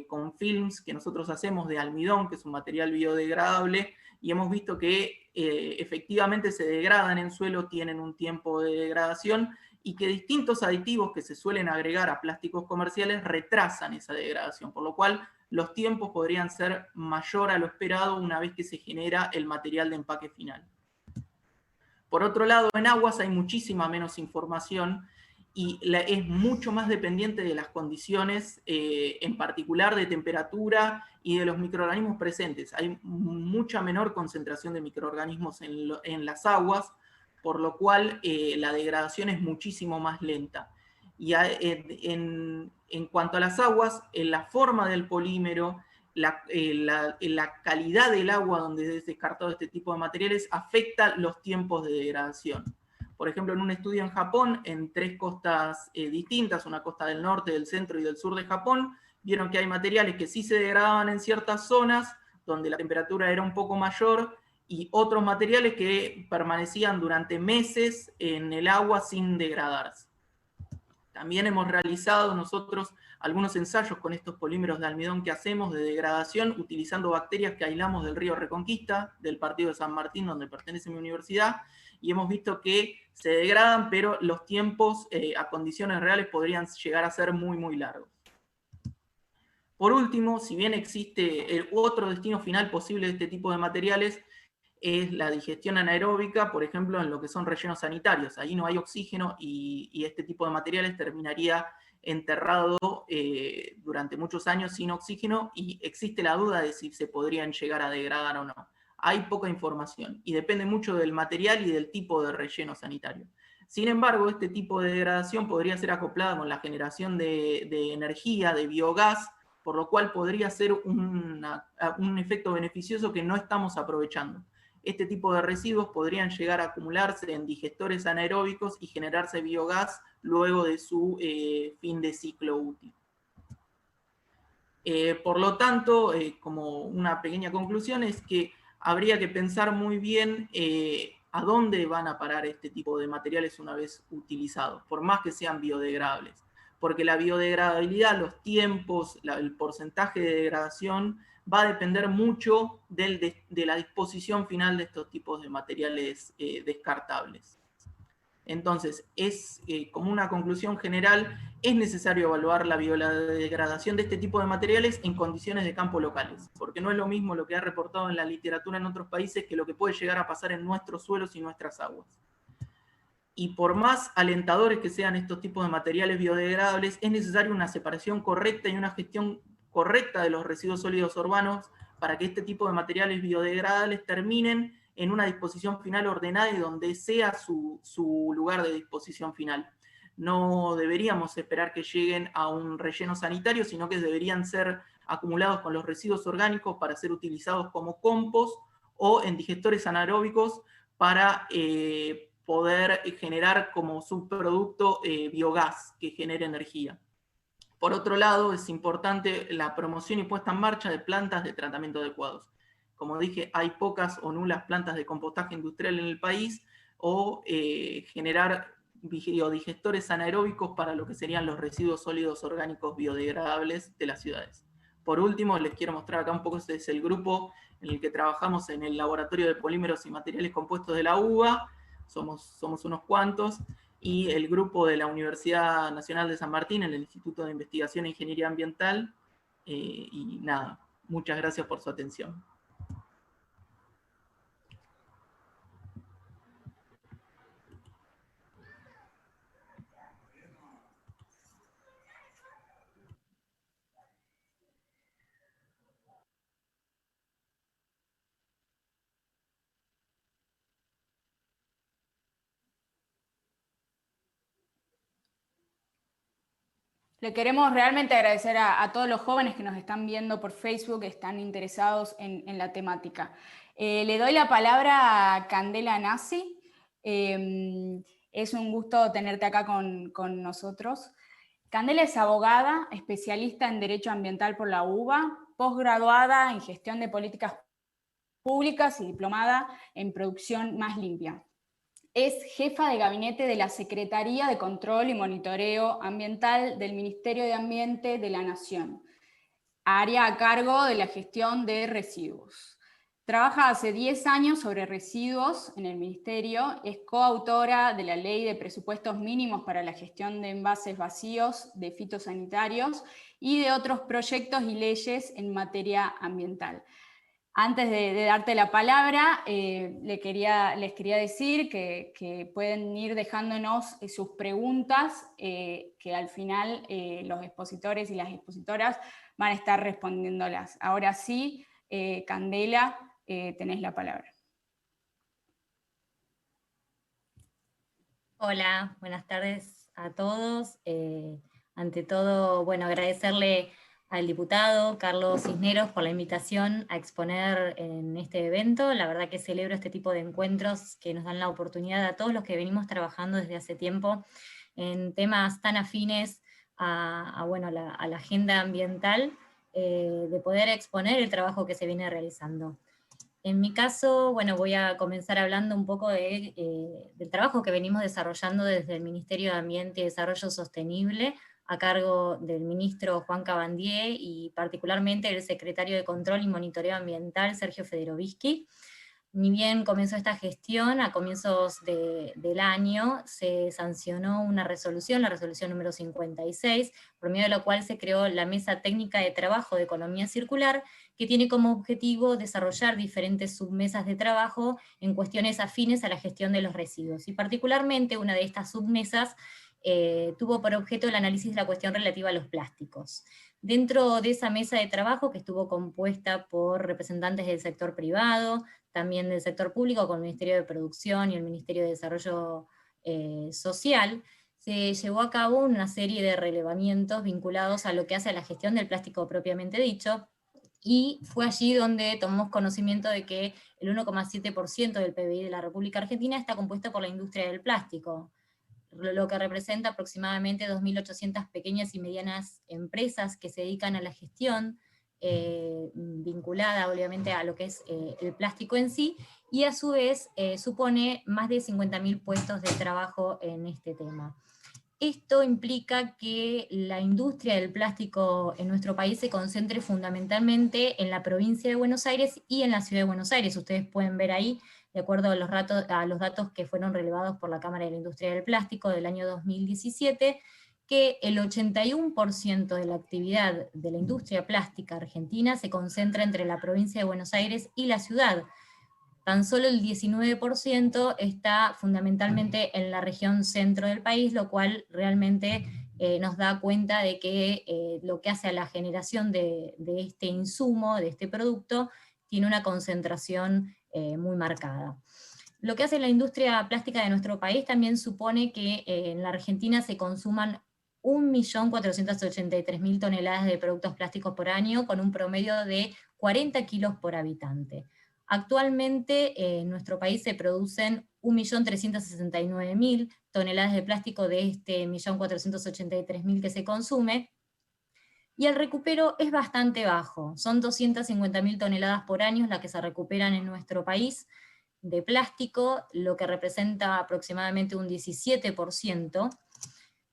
con films que nosotros hacemos de almidón, que es un material biodegradable, y hemos visto que efectivamente se degradan en suelo, tienen un tiempo de degradación, y que distintos aditivos que se suelen agregar a plásticos comerciales retrasan esa degradación, por lo cual los tiempos podrían ser mayor a lo esperado una vez que se genera el material de empaque final. Por otro lado, en aguas hay muchísima menos información y es mucho más dependiente de las condiciones, en particular de temperatura y de los microorganismos presentes. Hay mucha menor concentración de microorganismos en las aguas, por lo cual la degradación es muchísimo más lenta. Y en cuanto a las aguas, en la forma del polímero, la calidad del agua donde es descartado este tipo de materiales afecta los tiempos de degradación. Por ejemplo, en un estudio en Japón, en 3 costas distintas, una costa del norte, del centro y del sur de Japón, vieron que hay materiales que sí se degradaban en ciertas zonas, donde la temperatura era un poco mayor, y otros materiales que permanecían durante meses en el agua sin degradarse. También hemos realizado nosotros algunos ensayos con estos polímeros de almidón que hacemos de degradación, utilizando bacterias que aislamos del río Reconquista, del partido de San Martín, donde pertenece mi universidad, y hemos visto que se degradan, pero los tiempos a condiciones reales podrían llegar a ser muy, muy largos. Por último, si bien existe otro destino final posible de este tipo de materiales, es la digestión anaeróbica, por ejemplo, en lo que son rellenos sanitarios. Ahí no hay oxígeno y este tipo de materiales terminaría enterrado durante muchos años sin oxígeno, y existe la duda de si se podrían llegar a degradar o no. Hay poca información y depende mucho del material y del tipo de relleno sanitario. Sin embargo, este tipo de degradación podría ser acoplada con la generación de energía, de biogás, por lo cual podría ser un efecto beneficioso que no estamos aprovechando. Este tipo de residuos podrían llegar a acumularse en digestores anaeróbicos y generarse biogás luego de su fin de ciclo útil. Por lo tanto, como una pequeña conclusión, es que habría que pensar muy bien a dónde van a parar este tipo de materiales una vez utilizados, por más que sean biodegradables. Porque la biodegradabilidad, los tiempos, el porcentaje de degradación va a depender mucho de la disposición final de estos tipos de materiales descartables. Entonces, como una conclusión general, es necesario evaluar la biodegradación de este tipo de materiales en condiciones de campo locales, porque no es lo mismo lo que ha reportado en la literatura en otros países que lo que puede llegar a pasar en nuestros suelos y nuestras aguas. Y por más alentadores que sean estos tipos de materiales biodegradables, es necesaria una separación correcta y una gestión correcta de los residuos sólidos urbanos para que este tipo de materiales biodegradables terminen en una disposición final ordenada y donde sea su lugar de disposición final. No deberíamos esperar que lleguen a un relleno sanitario, sino que deberían ser acumulados con los residuos orgánicos para ser utilizados como compost o en digestores anaeróbicos para poder generar como subproducto biogás que genere energía. Por otro lado, es importante la promoción y puesta en marcha de plantas de tratamiento adecuados. Como dije, hay pocas o nulas plantas de compostaje industrial en el país, o generar biodigestores anaeróbicos para lo que serían los residuos sólidos orgánicos biodegradables de las ciudades. Por último, les quiero mostrar acá un poco, este es el grupo en el que trabajamos en el Laboratorio de Polímeros y Materiales Compuestos de la UBA, somos unos cuantos, y el grupo de la Universidad Nacional de San Martín, en el Instituto de Investigación e Ingeniería Ambiental, y nada, muchas gracias por su atención. Le queremos realmente agradecer a todos los jóvenes que nos están viendo por Facebook, que están interesados en la temática. Le doy la palabra a Candela Nasi. Es un gusto tenerte acá con nosotros. Candela es abogada, especialista en Derecho Ambiental por la UBA, posgraduada en gestión de políticas públicas y diplomada en producción más limpia. Es jefa de gabinete de la Secretaría de Control y Monitoreo Ambiental del Ministerio de Ambiente de la Nación, área a cargo de la gestión de residuos. Trabaja hace 10 años sobre residuos en el Ministerio, es coautora de la Ley de Presupuestos Mínimos para la Gestión de Envases Vacíos de Fitosanitarios y de otros proyectos y leyes en materia ambiental. Antes de darte la palabra, les quería decir que pueden ir dejándonos sus preguntas, que al final los expositores y las expositoras van a estar respondiéndolas. Ahora sí, Candela, tenés la palabra. Hola, buenas tardes a todos. Ante todo, bueno, agradecerle al diputado Carlos Cisneros por la invitación a exponer en este evento. La verdad que celebro este tipo de encuentros que nos dan la oportunidad a todos los que venimos trabajando desde hace tiempo en temas tan afines a la agenda ambiental, de poder exponer el trabajo que se viene realizando. En mi caso, bueno, voy a comenzar hablando un poco del trabajo que venimos desarrollando desde el Ministerio de Ambiente y Desarrollo Sostenible, a cargo del ministro Juan Cabandier y particularmente el secretario de Control y Monitoreo Ambiental, Sergio Federovisky. Ni bien comenzó esta gestión, a comienzos del año se sancionó una resolución, la resolución número 56, por medio de la cual se creó la Mesa Técnica de Trabajo de Economía Circular, que tiene como objetivo desarrollar diferentes submesas de trabajo en cuestiones afines a la gestión de los residuos. Y particularmente una de estas submesas tuvo por objeto el análisis de la cuestión relativa a los plásticos. Dentro de esa mesa de trabajo, que estuvo compuesta por representantes del sector privado, también del sector público, con el Ministerio de Producción y el Ministerio de Desarrollo Social, se llevó a cabo una serie de relevamientos vinculados a lo que hace a la gestión del plástico propiamente dicho, y fue allí donde tomamos conocimiento de que el 1,7% del PBI de la República Argentina está compuesto por la industria del plástico, lo que representa aproximadamente 2.800 pequeñas y medianas empresas que se dedican a la gestión, vinculada obviamente a lo que es el plástico en sí, y a su vez supone más de 50.000 puestos de trabajo en este tema. Esto implica que la industria del plástico en nuestro país se concentre fundamentalmente en la provincia de Buenos Aires y en la ciudad de Buenos Aires. Ustedes pueden ver ahí, de acuerdo a los datos que fueron relevados por la Cámara de la Industria del Plástico del año 2017, que el 81% de la actividad de la industria plástica argentina se concentra entre la provincia de Buenos Aires y la ciudad. Tan solo el 19% está fundamentalmente en la región centro del país, lo cual realmente nos da cuenta de que lo que hace a la generación de este insumo, de este producto, tiene una concentración muy marcada. Lo que hace la industria plástica de nuestro país también supone que en la Argentina se consuman 1.483.000 toneladas de productos plásticos por año, con un promedio de 40 kilos por habitante. Actualmente en nuestro país se producen 1.369.000 toneladas de plástico de este 1.483.000 que se consume, y el recupero es bastante bajo, son 250.000 toneladas por año las que se recuperan en nuestro país de plástico, lo que representa aproximadamente un 17%,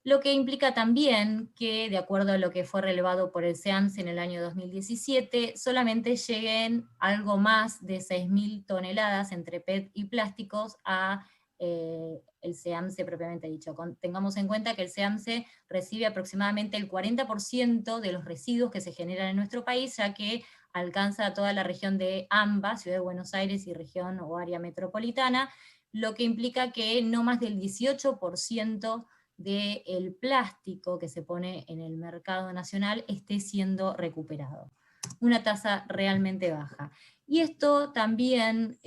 lo que implica también que, de acuerdo a lo que fue relevado por el SEAMSE en el año 2017, solamente lleguen algo más de 6.000 toneladas entre PET y plásticos a el SEAMSE propiamente dicho. Tengamos en cuenta que el SEAMSE recibe aproximadamente el 40% de los residuos que se generan en nuestro país, ya que alcanza a toda la región de AMBA, Ciudad de Buenos Aires y región o área metropolitana, lo que implica que no más del 18% del plástico que se pone en el mercado nacional esté siendo recuperado. Una tasa realmente baja. Y esto también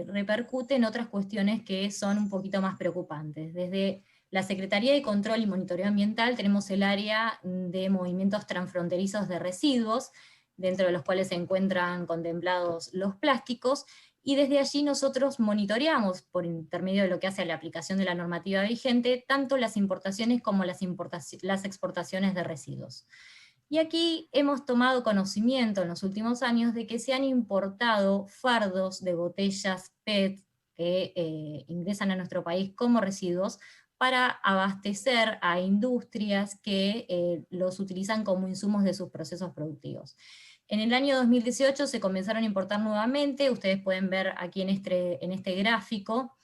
repercute en otras cuestiones que son un poquito más preocupantes. Desde la Secretaría de Control y Monitoreo Ambiental tenemos el área de movimientos transfronterizos de residuos, dentro de los cuales se encuentran contemplados los plásticos, y desde allí nosotros monitoreamos, por intermedio de lo que hace a la aplicación de la normativa vigente, tanto las importaciones como las exportaciones de residuos. Y aquí hemos tomado conocimiento en los últimos años de que se han importado fardos de botellas PET que ingresan a nuestro país como residuos para abastecer a industrias que los utilizan como insumos de sus procesos productivos. En el año 2018 se comenzaron a importar nuevamente, ustedes pueden ver aquí en este gráfico,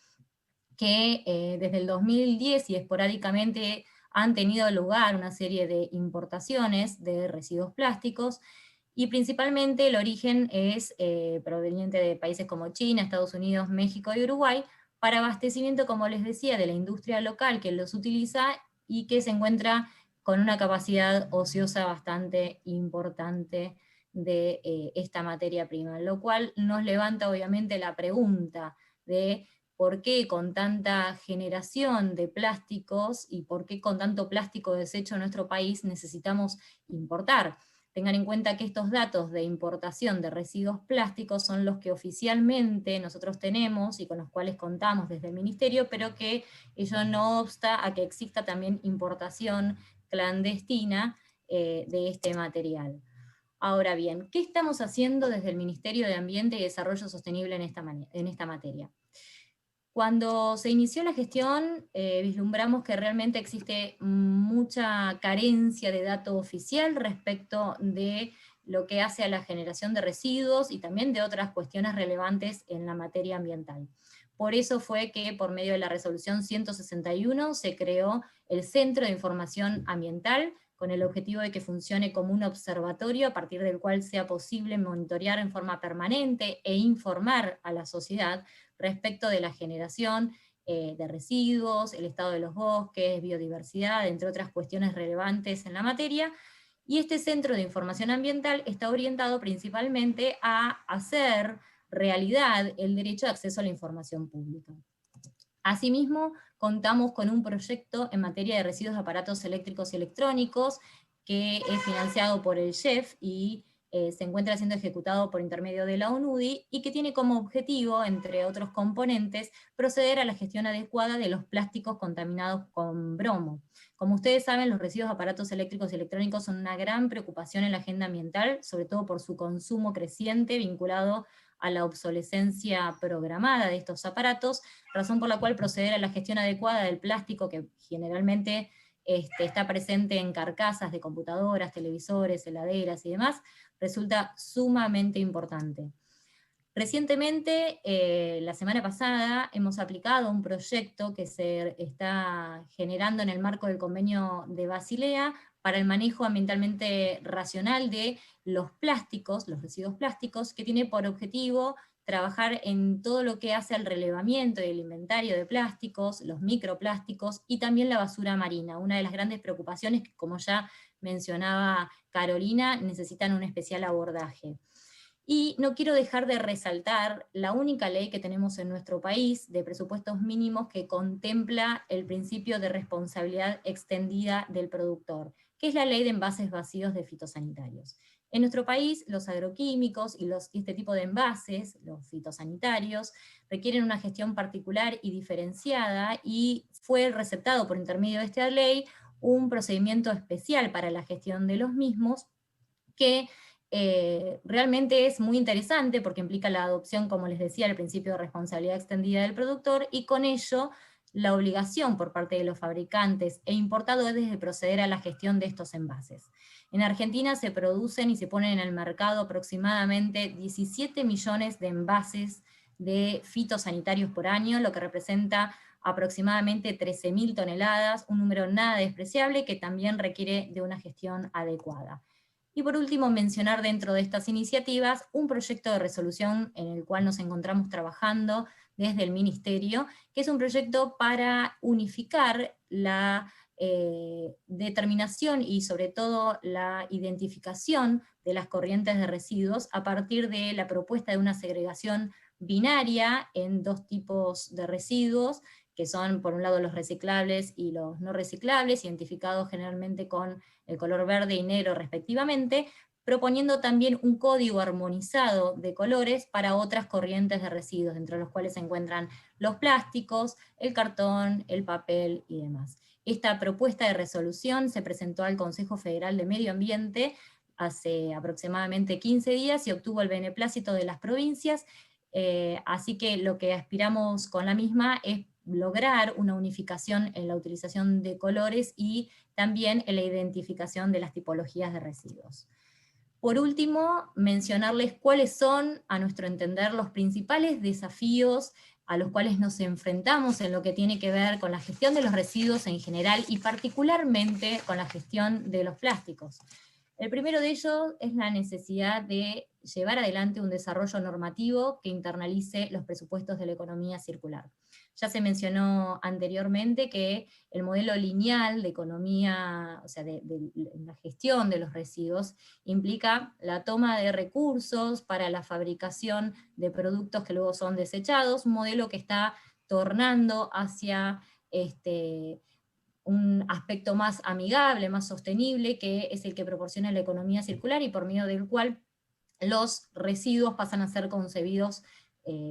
que desde el 2010 y esporádicamente han tenido lugar una serie de importaciones de residuos plásticos, y principalmente el origen es proveniente de países como China, Estados Unidos, México y Uruguay, para abastecimiento, como les decía, de la industria local que los utiliza y que se encuentra con una capacidad ociosa bastante importante de esta materia prima, lo cual nos levanta obviamente la pregunta de por qué con tanta generación de plásticos y por qué con tanto plástico desecho en nuestro país necesitamos importar. Tengan en cuenta que estos datos de importación de residuos plásticos son los que oficialmente nosotros tenemos y con los cuales contamos desde el Ministerio, pero que ello no obsta a que exista también importación clandestina de este material. Ahora bien, ¿qué estamos haciendo desde el Ministerio de Ambiente y Desarrollo Sostenible en esta materia? Cuando se inició la gestión, vislumbramos que realmente existe mucha carencia de dato oficial respecto de lo que hace a la generación de residuos y también de otras cuestiones relevantes en la materia ambiental. Por eso fue que por medio de la resolución 161 se creó el Centro de Información Ambiental, con el objetivo de que funcione como un observatorio a partir del cual sea posible monitorear en forma permanente e informar a la sociedad respecto de la generación de residuos, el estado de los bosques, biodiversidad, entre otras cuestiones relevantes en la materia. Y este Centro de Información Ambiental está orientado principalmente a hacer realidad el derecho de acceso a la información pública. Asimismo, contamos con un proyecto en materia de residuos de aparatos eléctricos y electrónicos que es financiado por el GEF y se encuentra siendo ejecutado por intermedio de la ONUDI y que tiene como objetivo, entre otros componentes, proceder a la gestión adecuada de los plásticos contaminados con bromo. Como ustedes saben, los residuos de aparatos eléctricos y electrónicos son una gran preocupación en la agenda ambiental, sobre todo por su consumo creciente vinculado a la obsolescencia programada de estos aparatos, razón por la cual proceder a la gestión adecuada del plástico, que generalmente está presente en carcasas de computadoras, televisores, heladeras y demás, resulta sumamente importante. Recientemente, la semana pasada, hemos aplicado un proyecto que se está generando en el marco del convenio de Basilea para el manejo ambientalmente racional de los plásticos, los residuos plásticos, que tiene por objetivo trabajar en todo lo que hace al relevamiento y el inventario de plásticos, los microplásticos y también la basura marina, una de las grandes preocupaciones que, como ya mencionaba Carolina, necesitan un especial abordaje. Y no quiero dejar de resaltar la única ley que tenemos en nuestro país de presupuestos mínimos que contempla el principio de responsabilidad extendida del productor, que es la ley de envases vacíos de fitosanitarios. En nuestro país, los agroquímicos y este tipo de envases, los fitosanitarios, requieren una gestión particular y diferenciada, y fue receptado por intermedio de esta ley un procedimiento especial para la gestión de los mismos, que realmente es muy interesante porque implica la adopción, como les decía, del principio de responsabilidad extendida del productor, y con ello la obligación por parte de los fabricantes e importadores de proceder a la gestión de estos envases. En Argentina se producen y se ponen en el mercado aproximadamente 17 millones de envases de fitosanitarios por año, lo que representa aproximadamente 13.000 toneladas, un número nada despreciable que también requiere de una gestión adecuada. Y por último, mencionar dentro de estas iniciativas un proyecto de resolución en el cual nos encontramos trabajando desde el Ministerio, que es un proyecto para unificar la determinación y sobre todo la identificación de las corrientes de residuos a partir de la propuesta de una segregación binaria en dos tipos de residuos, que son por un lado los reciclables y los no reciclables, identificados generalmente con el color verde y negro respectivamente, proponiendo también un código armonizado de colores para otras corrientes de residuos, entre los cuales se encuentran los plásticos, el cartón, el papel y demás. Esta propuesta de resolución se presentó al Consejo Federal de Medio Ambiente hace aproximadamente 15 días y obtuvo el beneplácito de las provincias, así que lo que aspiramos con la misma es lograr una unificación en la utilización de colores y también en la identificación de las tipologías de residuos. Por último, mencionarles cuáles son, a nuestro entender, los principales desafíos a los cuales nos enfrentamos en lo que tiene que ver con la gestión de los residuos en general y particularmente con la gestión de los plásticos. El primero de ellos es la necesidad de llevar adelante un desarrollo normativo que internalice los presupuestos de la economía circular. Ya se mencionó anteriormente que el modelo lineal de economía, o sea, de la gestión de los residuos, implica la toma de recursos para la fabricación de productos que luego son desechados, un modelo que está tornando hacia un aspecto más amigable, más sostenible, que es el que proporciona la economía circular y por medio del cual los residuos pasan a ser concebidos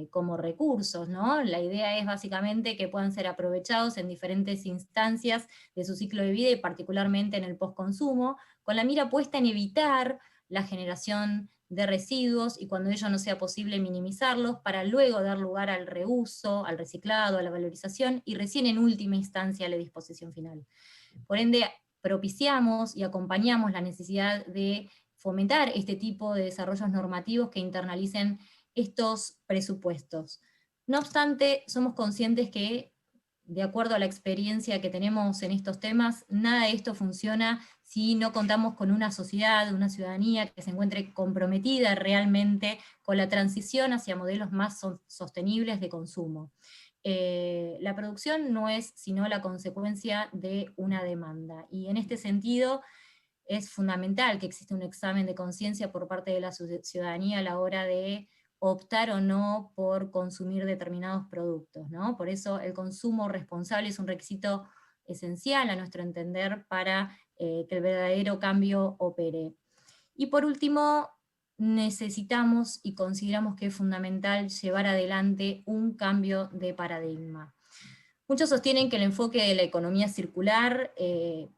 como recursos, ¿no? La idea es básicamente que puedan ser aprovechados en diferentes instancias de su ciclo de vida y particularmente en el postconsumo, con la mira puesta en evitar la generación de residuos y cuando ello no sea posible minimizarlos para luego dar lugar al reuso, al reciclado, a la valorización y recién en última instancia a la disposición final. Por ende, propiciamos y acompañamos la necesidad de fomentar este tipo de desarrollos normativos que internalicen estos presupuestos. No obstante, somos conscientes que, de acuerdo a la experiencia que tenemos en estos temas, nada de esto funciona si no contamos con una sociedad, una ciudadanía que se encuentre comprometida realmente con la transición hacia modelos más sostenibles de consumo. La producción no es sino la consecuencia de una demanda, y en este sentido es fundamental que exista un examen de conciencia por parte de la ciudadanía a la hora de optar o no por consumir determinados productos, ¿no? Por eso el consumo responsable es un requisito esencial a nuestro entender para que el verdadero cambio opere. Y por último, necesitamos y consideramos que es fundamental llevar adelante un cambio de paradigma. Muchos sostienen que el enfoque de la economía circular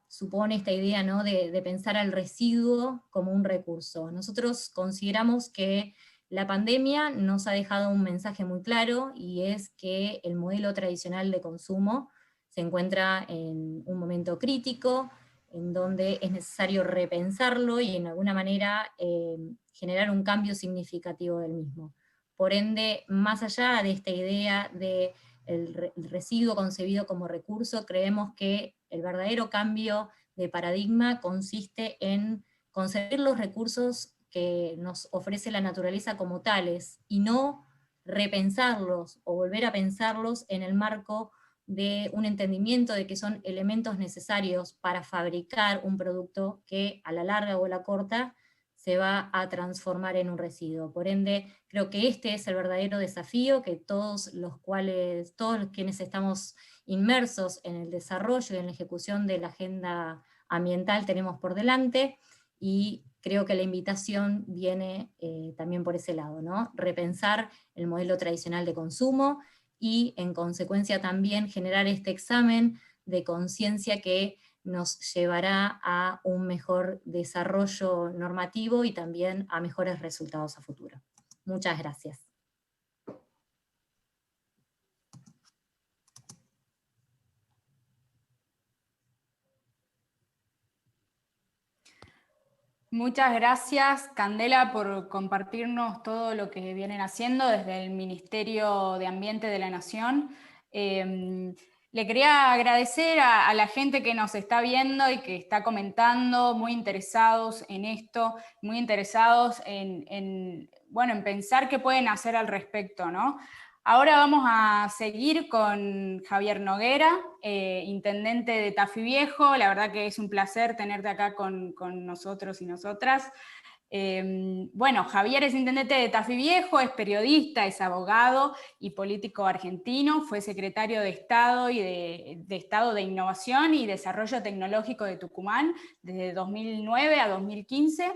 supone esta idea, ¿no?, de pensar al residuo como un recurso. Nosotros consideramos que la pandemia nos ha dejado un mensaje muy claro, y es que el modelo tradicional de consumo se encuentra en un momento crítico, en donde es necesario repensarlo y en alguna manera generar un cambio significativo del mismo. Por ende, más allá de esta idea de el residuo concebido como recurso, creemos que el verdadero cambio de paradigma consiste en concebir los recursos que nos ofrece la naturaleza como tales, y no repensarlos o volver a pensarlos en el marco de un entendimiento de que son elementos necesarios para fabricar un producto que a la larga o a la corta se va a transformar en un residuo. Por ende, creo que este es el verdadero desafío que todos quienes estamos inmersos en el desarrollo y en la ejecución de la agenda ambiental tenemos por delante, y creo que la invitación viene también por ese lado, ¿no? Repensar el modelo tradicional de consumo y, en consecuencia, también generar este examen de conciencia que nos llevará a un mejor desarrollo normativo y también a mejores resultados a futuro. Muchas gracias. Muchas gracias, Candela, por compartirnos todo lo que vienen haciendo desde el Ministerio de Ambiente de la Nación. Le quería agradecer a la gente que nos está viendo y que está comentando, muy interesados en esto, muy interesados en pensar qué pueden hacer al respecto, ¿no? Ahora vamos a seguir con Javier Noguera, intendente de Tafí Viejo. La verdad que es un placer tenerte acá con nosotros y nosotras. Javier es intendente de Tafí Viejo, es periodista, es abogado y político argentino, fue secretario de Estado y de Estado de Innovación y Desarrollo Tecnológico de Tucumán desde 2009 a 2015.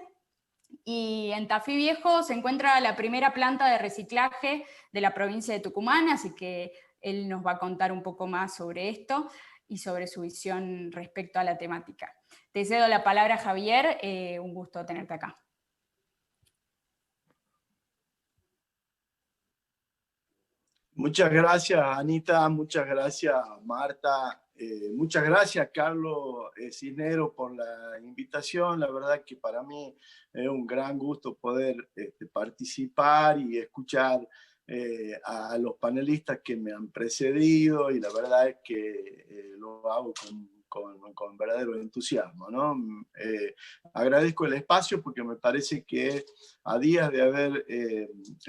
Y en Tafí Viejo se encuentra la primera planta de reciclaje de la provincia de Tucumán, así que él nos va a contar un poco más sobre esto y sobre su visión respecto a la temática. Te cedo la palabra, Javier, un gusto tenerte acá. Muchas gracias, Anita, muchas gracias, Marta, muchas gracias, Carlos Cisneros, por la invitación. La verdad que para mí es un gran gusto poder participar y escuchar a los panelistas que me han precedido, y la verdad es que lo hago con verdadero entusiasmo, ¿no? Agradezco el espacio porque me parece que a días de haber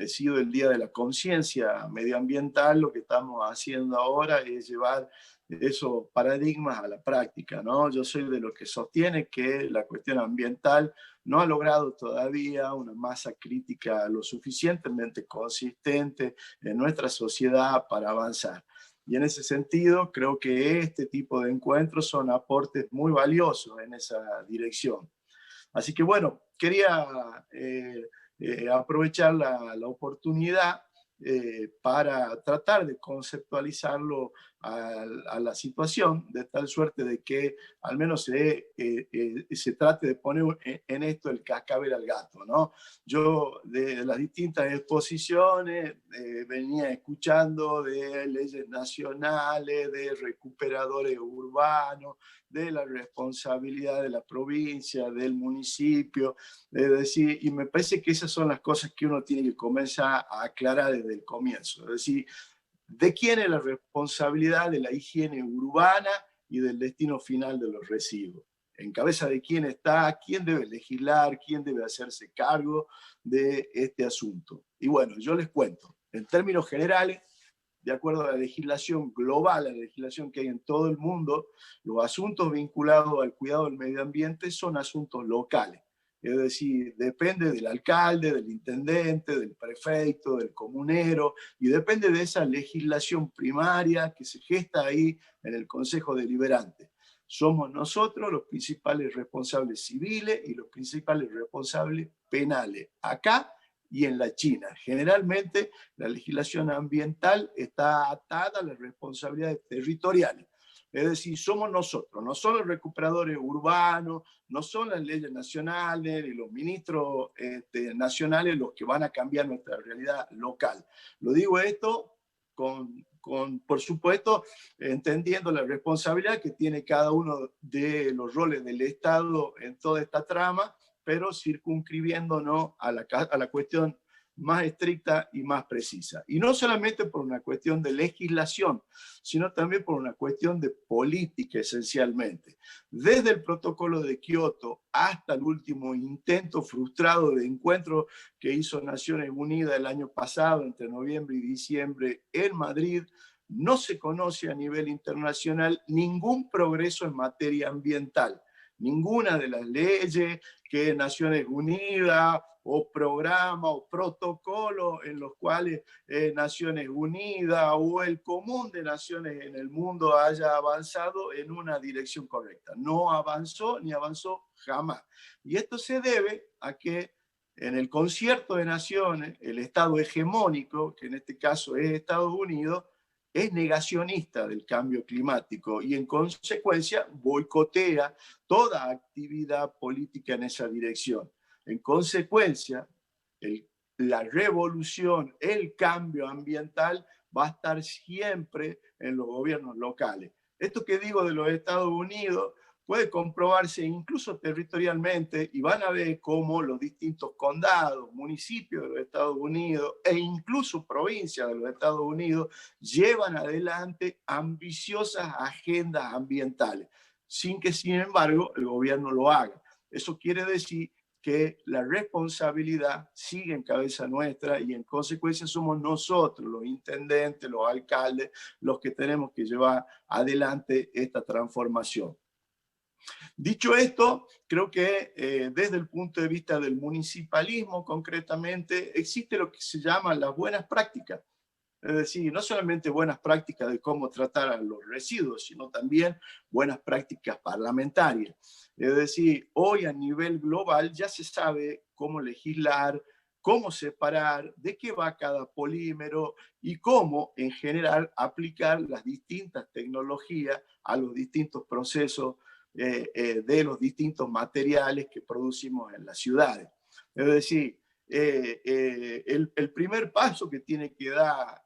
sido el Día de la Conciencia Medioambiental, lo que estamos haciendo ahora es llevar esos paradigmas a la práctica, ¿no? Yo soy de los que sostiene que la cuestión ambiental no ha logrado todavía una masa crítica lo suficientemente consistente en nuestra sociedad para avanzar. Y en ese sentido, creo que este tipo de encuentros son aportes muy valiosos en esa dirección. Así que bueno, quería aprovechar la oportunidad para tratar de conceptualizarlo a la situación, de tal suerte de que al menos se trate de poner en esto el cascabel al gato, ¿no? Yo de las distintas exposiciones venía escuchando de leyes nacionales, de recuperadores urbanos, de la responsabilidad de la provincia, del municipio, es decir, y me parece que esas son las cosas que uno tiene que comenzar a aclarar desde el comienzo, es decir, ¿de quién es la responsabilidad de la higiene urbana y del destino final de los residuos? ¿En cabeza de quién está? ¿Quién debe legislar? ¿Quién debe hacerse cargo de este asunto? Y bueno, yo les cuento, en términos generales, de acuerdo a la legislación global, a la legislación que hay en todo el mundo, los asuntos vinculados al cuidado del medio ambiente son asuntos locales. Es decir, depende del alcalde, del intendente, del prefecto, del comunero, y depende de esa legislación primaria que se gesta ahí en el Consejo Deliberante. Somos nosotros los principales responsables civiles y los principales responsables penales, acá y en la China. Generalmente la legislación ambiental está atada a las responsabilidades territoriales. Es decir, somos nosotros, no son los recuperadores urbanos, no son las leyes nacionales ni los ministros nacionales los que van a cambiar nuestra realidad local. Lo digo esto por supuesto, entendiendo la responsabilidad que tiene cada uno de los roles del Estado en toda esta trama, pero circunscribiéndonos a la cuestión más estricta y más precisa. Y no solamente por una cuestión de legislación, sino también por una cuestión de política esencialmente. Desde el protocolo de Kioto hasta el último intento frustrado de encuentro que hizo Naciones Unidas el año pasado, entre noviembre y diciembre en Madrid, no se conoce a nivel internacional ningún progreso en materia ambiental. Ninguna de las leyes que Naciones Unidas o programa o protocolo en los cuales Naciones Unidas o el común de naciones en el mundo haya avanzado en una dirección correcta. No avanzó ni avanzó jamás. Y esto se debe a que en el concierto de naciones, el Estado hegemónico, que en este caso es Estados Unidos, es negacionista del cambio climático y en consecuencia boicotea toda actividad política en esa dirección. En consecuencia, la revolución, el cambio ambiental va a estar siempre en los gobiernos locales. Esto que digo de los Estados Unidos puede comprobarse incluso territorialmente y van a ver cómo los distintos condados, municipios de los Estados Unidos e incluso provincias de los Estados Unidos llevan adelante ambiciosas agendas ambientales, sin que sin embargo el gobierno lo haga. Eso quiere decir que la responsabilidad sigue en cabeza nuestra y en consecuencia somos nosotros, los intendentes, los alcaldes, los que tenemos que llevar adelante esta transformación. Dicho esto, creo que desde el punto de vista del municipalismo concretamente existe lo que se llama las buenas prácticas. Es decir, no solamente buenas prácticas de cómo tratar a los residuos, sino también buenas prácticas parlamentarias. Es decir, hoy a nivel global ya se sabe cómo legislar, cómo separar, de qué va cada polímero y cómo, en general, aplicar las distintas tecnologías a los distintos procesos de los distintos materiales que producimos en las ciudades. Es decir, el primer paso que tiene que dar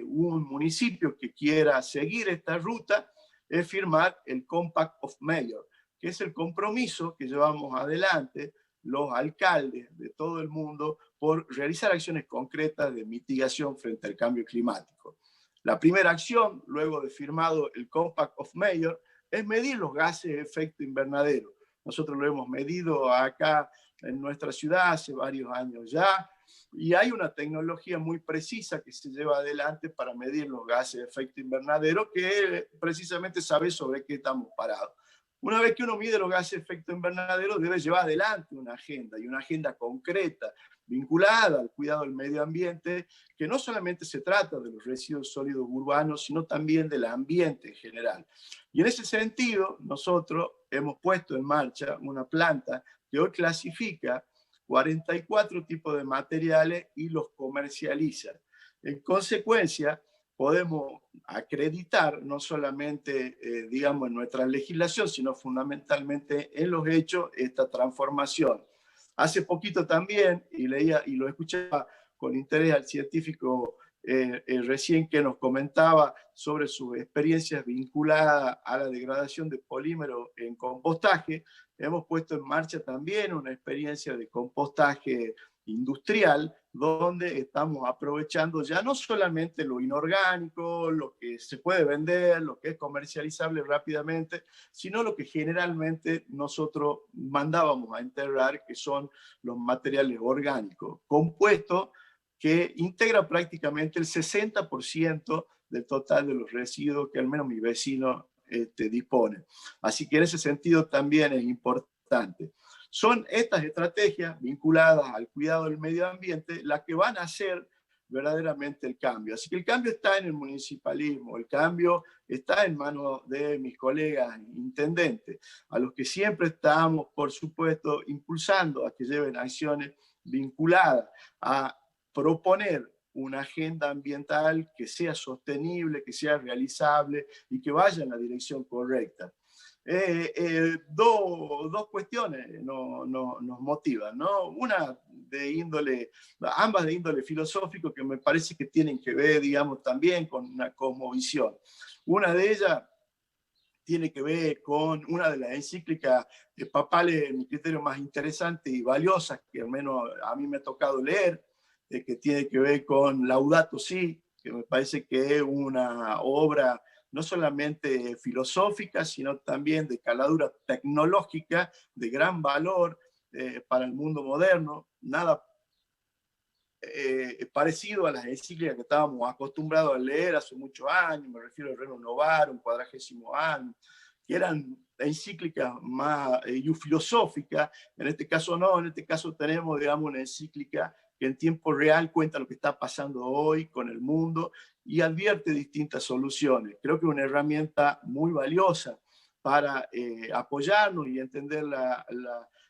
un municipio que quiera seguir esta ruta es firmar el Compact of Mayors, que es el compromiso que llevamos adelante los alcaldes de todo el mundo por realizar acciones concretas de mitigación frente al cambio climático. La primera acción, luego de firmado el Compact of Mayors, es medir los gases de efecto invernadero. Nosotros lo hemos medido acá en nuestra ciudad hace varios años ya, y hay una tecnología muy precisa que se lleva adelante para medir los gases de efecto invernadero, que precisamente sabe sobre qué estamos parados. Una vez que uno mide los gases de efecto invernadero, debe llevar adelante una agenda, y una agenda concreta, vinculada al cuidado del medio ambiente, que no solamente se trata de los residuos sólidos urbanos, sino también del ambiente en general. Y en ese sentido, nosotros hemos puesto en marcha una planta que hoy clasifica 44 tipos de materiales y los comercializa. En consecuencia, podemos acreditar no solamente, digamos, en nuestra legislación, sino fundamentalmente en los hechos, esta transformación. Hace poquito también, y leía y lo escuchaba con interés al científico recién que nos comentaba sobre sus experiencias vinculadas a la degradación de polímeros en compostaje, hemos puesto en marcha también una experiencia de compostaje industrial, donde estamos aprovechando ya no solamente lo inorgánico, lo que se puede vender, lo que es comercializable rápidamente, sino lo que generalmente nosotros mandábamos a enterrar, que son los materiales orgánicos, compuestos que integra prácticamente el 60% del total de los residuos que al menos mi vecino dispone. Así que en ese sentido también es importante. Son estas estrategias vinculadas al cuidado del medio ambiente las que van a hacer verdaderamente el cambio. Así que el cambio está en el municipalismo, el cambio está en manos de mis colegas intendentes, a los que siempre estamos, por supuesto, impulsando a que lleven acciones vinculadas a proponer una agenda ambiental que sea sostenible, que sea realizable y que vaya en la dirección correcta. Dos cuestiones nos motivan, ¿no? Ambas de índole filosófico, que me parece que tienen que ver, digamos, también con una cosmovisión. Una de ellas tiene que ver con una de las encíclicas papales, en mi criterio, más interesantes y valiosas, que al menos a mí me ha tocado leer, que tiene que ver con Laudato Si, que me parece que es una obra no solamente filosófica, sino también de caladura tecnológica, de gran valor para el mundo moderno, nada parecido a las encíclicas que estábamos acostumbrados a leer hace muchos años, me refiero al Rerum Novarum, 40º año, que eran encíclicas más filosóficas. En este caso no, en este caso tenemos, digamos, una encíclica que en tiempo real cuenta lo que está pasando hoy con el mundo y advierte distintas soluciones. Creo que es una herramienta muy valiosa para apoyarnos y entender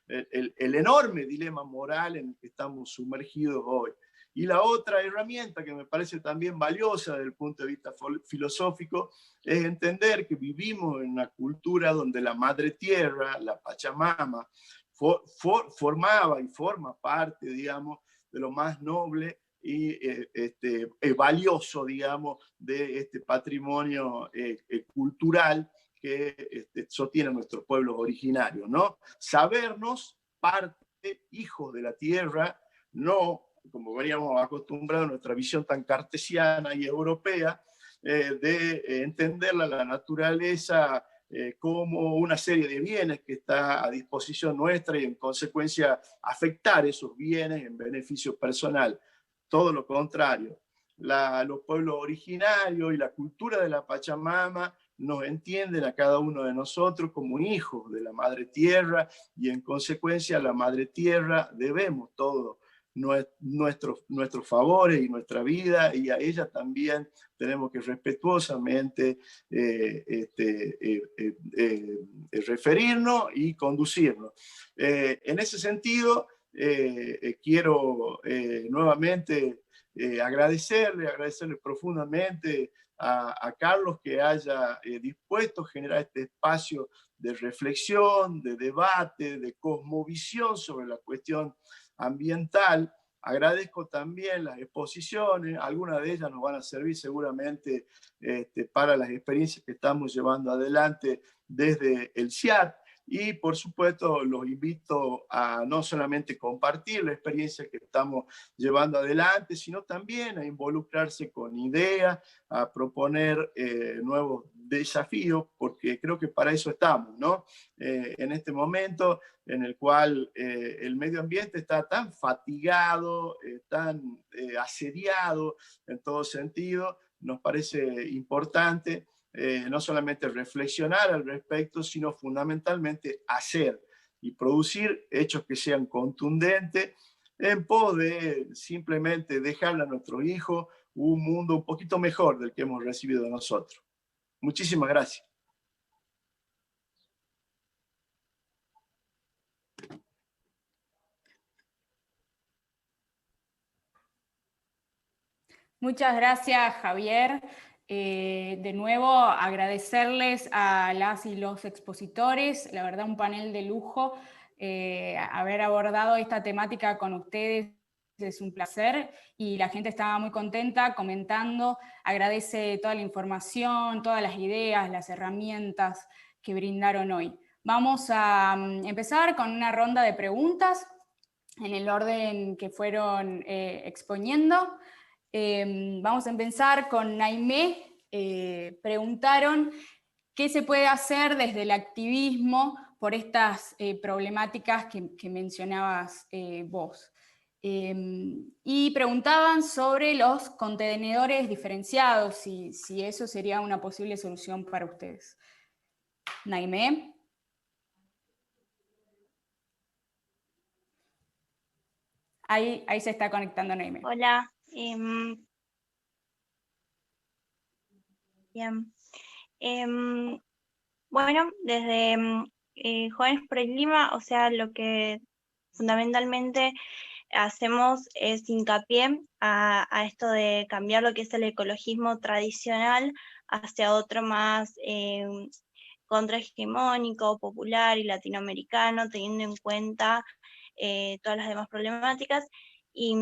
el enorme dilema moral en el que estamos sumergidos hoy. Y la otra herramienta que me parece también valiosa desde el punto de vista filosófico es entender que vivimos en una cultura donde la madre tierra, la Pachamama, formaba y forma parte, digamos, de lo más noble y valioso, digamos, de este patrimonio cultural que sostiene nuestros pueblos originarios, ¿no? Sabernos parte, hijos de la tierra, no como veníamos acostumbrados a nuestra visión tan cartesiana y europea, de entender la naturaleza como una serie de bienes que está a disposición nuestra y en consecuencia afectar esos bienes en beneficio personal. Todo lo contrario. Los pueblos originarios y la cultura de la Pachamama nos entienden a cada uno de nosotros como hijos de la Madre Tierra y en consecuencia a la Madre Tierra debemos todo nuestros favores y nuestra vida, y a ella también tenemos que respetuosamente referirnos y conducirnos. En ese sentido, quiero nuevamente agradecerle profundamente a Carlos que haya dispuesto a generar este espacio de reflexión, de debate, de cosmovisión sobre la cuestión ambiental. Agradezco también las exposiciones, algunas de ellas nos van a servir seguramente para las experiencias que estamos llevando adelante desde el CIAT. Y por supuesto los invito a no solamente compartir la experiencia que estamos llevando adelante, sino también a involucrarse con ideas, a proponer nuevos desafíos, porque creo que para eso estamos, ¿no? En este momento en el cual el medio ambiente está tan fatigado, tan asediado en todo sentido, nos parece importante no solamente reflexionar al respecto, sino fundamentalmente hacer y producir hechos que sean contundentes en pos de simplemente dejarle a nuestros hijos un mundo un poquito mejor del que hemos recibido de nosotros. Muchísimas gracias. Muchas gracias, Javier. De nuevo, agradecerles a las y los expositores, la verdad un panel de lujo. Haber abordado esta temática con ustedes es un placer y la gente estaba muy contenta comentando, agradece toda la información, todas las ideas, las herramientas que brindaron hoy. Vamos a empezar con una ronda de preguntas en el orden que fueron exponiendo. Vamos a empezar con Naimé. Preguntaron qué se puede hacer desde el activismo por estas problemáticas que mencionabas vos. Y preguntaban sobre los contenedores diferenciados, si eso sería una posible solución para ustedes. Naimé. Ahí se está conectando Naimé. Hola. Bien. Bueno, desde Jóvenes por el Clima, o sea, lo que fundamentalmente hacemos es hincapié a esto de cambiar lo que es el ecologismo tradicional hacia otro más contrahegemónico, popular y latinoamericano, teniendo en cuenta todas las demás problemáticas y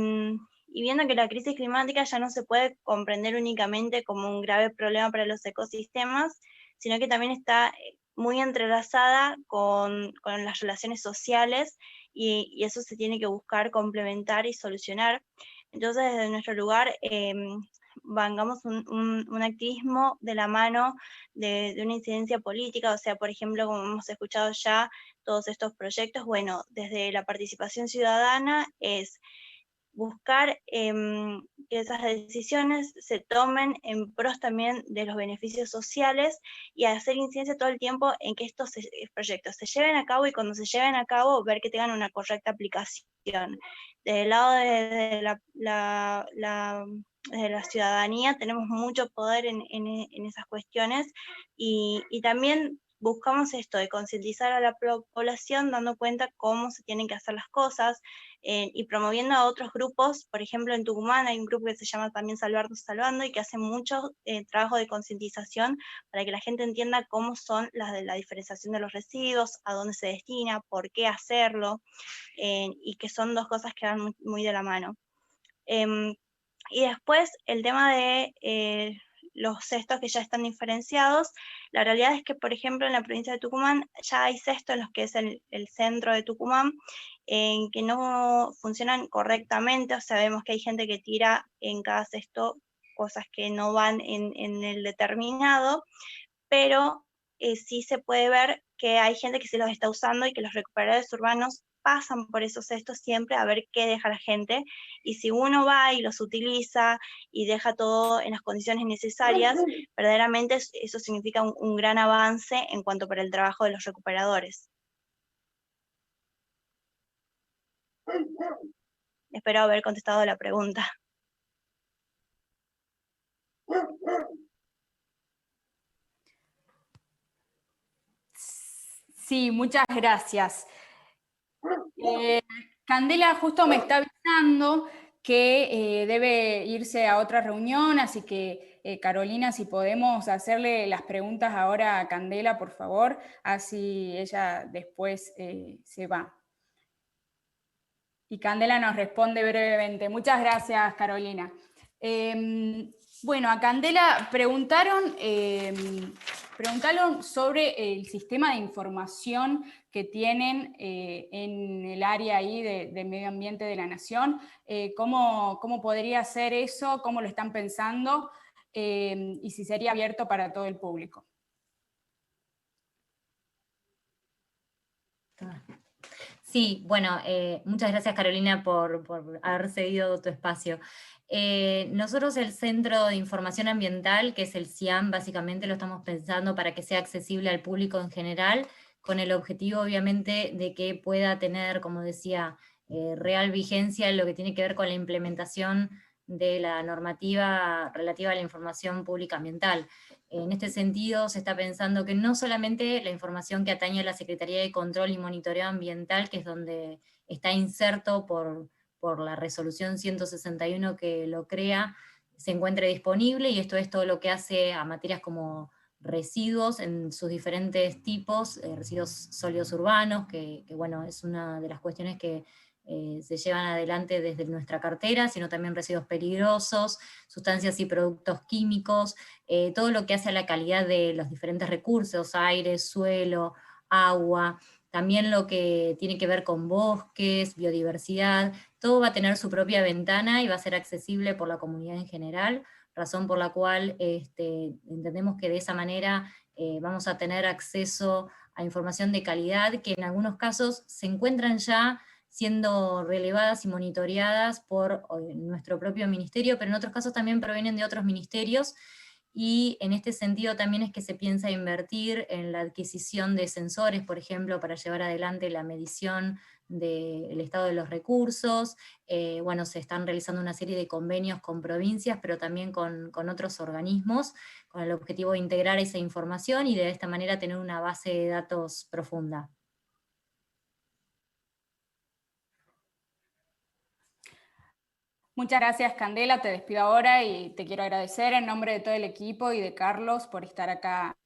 viendo que la crisis climática ya no se puede comprender únicamente como un grave problema para los ecosistemas, sino que también está muy entrelazada con las relaciones sociales y eso se tiene que buscar complementar y solucionar. Entonces, desde nuestro lugar, bancamos un activismo de la mano de una incidencia política, o sea, por ejemplo, como hemos escuchado ya, todos estos proyectos, bueno, desde la participación ciudadana es buscar que esas decisiones se tomen en pros también de los beneficios sociales y hacer incidencia todo el tiempo en que estos proyectos se lleven a cabo y cuando se lleven a cabo ver que tengan una correcta aplicación. Del lado de la ciudadanía tenemos mucho poder en esas cuestiones y también buscamos esto de concientizar a la población dando cuenta cómo se tienen que hacer las cosas y promoviendo a otros grupos. Por ejemplo, en Tucumán hay un grupo que se llama también Salvarnos Salvando y que hace mucho trabajo de concientización para que la gente entienda cómo son las de la diferenciación de los residuos, a dónde se destina, por qué hacerlo, y que son dos cosas que van muy, muy de la mano. Y después el tema de los cestos que ya están diferenciados. La realidad es que, por ejemplo, en la provincia de Tucumán ya hay cestos en los que es el centro de Tucumán, en que no funcionan correctamente, o sea, vemos que hay gente que tira en cada cesto cosas que no van en el determinado, pero sí se puede ver que hay gente que se los está usando y que los recuperadores urbanos pasan por esos cestos siempre a ver qué deja la gente, y si uno va y los utiliza y deja todo en las condiciones necesarias, verdaderamente eso significa un gran avance en cuanto para el trabajo de los recuperadores. Espero haber contestado la pregunta. Sí, muchas gracias. Candela justo me está avisando que debe irse a otra reunión, así que Carolina, si podemos hacerle las preguntas ahora a Candela, por favor, así ella después se va. Y Candela nos responde brevemente. Muchas gracias, Carolina. Bueno, a Candela preguntaron sobre el sistema de información que tienen en el área ahí de medio ambiente de la Nación. ¿Cómo podría ser eso? ¿Cómo lo están pensando? Y si sería abierto para todo el público. Sí, bueno, muchas gracias Carolina por haber cedido tu espacio. Nosotros el Centro de Información Ambiental, que es el CIAM, básicamente lo estamos pensando para que sea accesible al público en general, con el objetivo obviamente de que pueda tener, como decía, real vigencia en lo que tiene que ver con la implementación de la normativa relativa a la información pública ambiental. En este sentido, se está pensando que no solamente la información que atañe a la Secretaría de Control y Monitoreo Ambiental, que es donde está inserto por la resolución 161 que lo crea, se encuentre disponible, y esto es todo lo que hace a materias como residuos en sus diferentes tipos, residuos sólidos urbanos, que bueno, es una de las cuestiones que se llevan adelante desde nuestra cartera, sino también residuos peligrosos, sustancias y productos químicos, todo lo que hace a la calidad de los diferentes recursos, aire, suelo, agua, también lo que tiene que ver con bosques, biodiversidad, todo va a tener su propia ventana y va a ser accesible por la comunidad en general, razón por la cual entendemos que de esa manera vamos a tener acceso a información de calidad que en algunos casos se encuentran ya siendo relevadas y monitoreadas por nuestro propio ministerio, pero en otros casos también provienen de otros ministerios, y en este sentido también es que se piensa invertir en la adquisición de sensores, por ejemplo, para llevar adelante la medición del estado de los recursos. Bueno, se están realizando una serie de convenios con provincias, pero también con otros organismos, con el objetivo de integrar esa información y de esta manera tener una base de datos profunda. Muchas gracias, Candela, te despido ahora y te quiero agradecer en nombre de todo el equipo y de Carlos por estar acá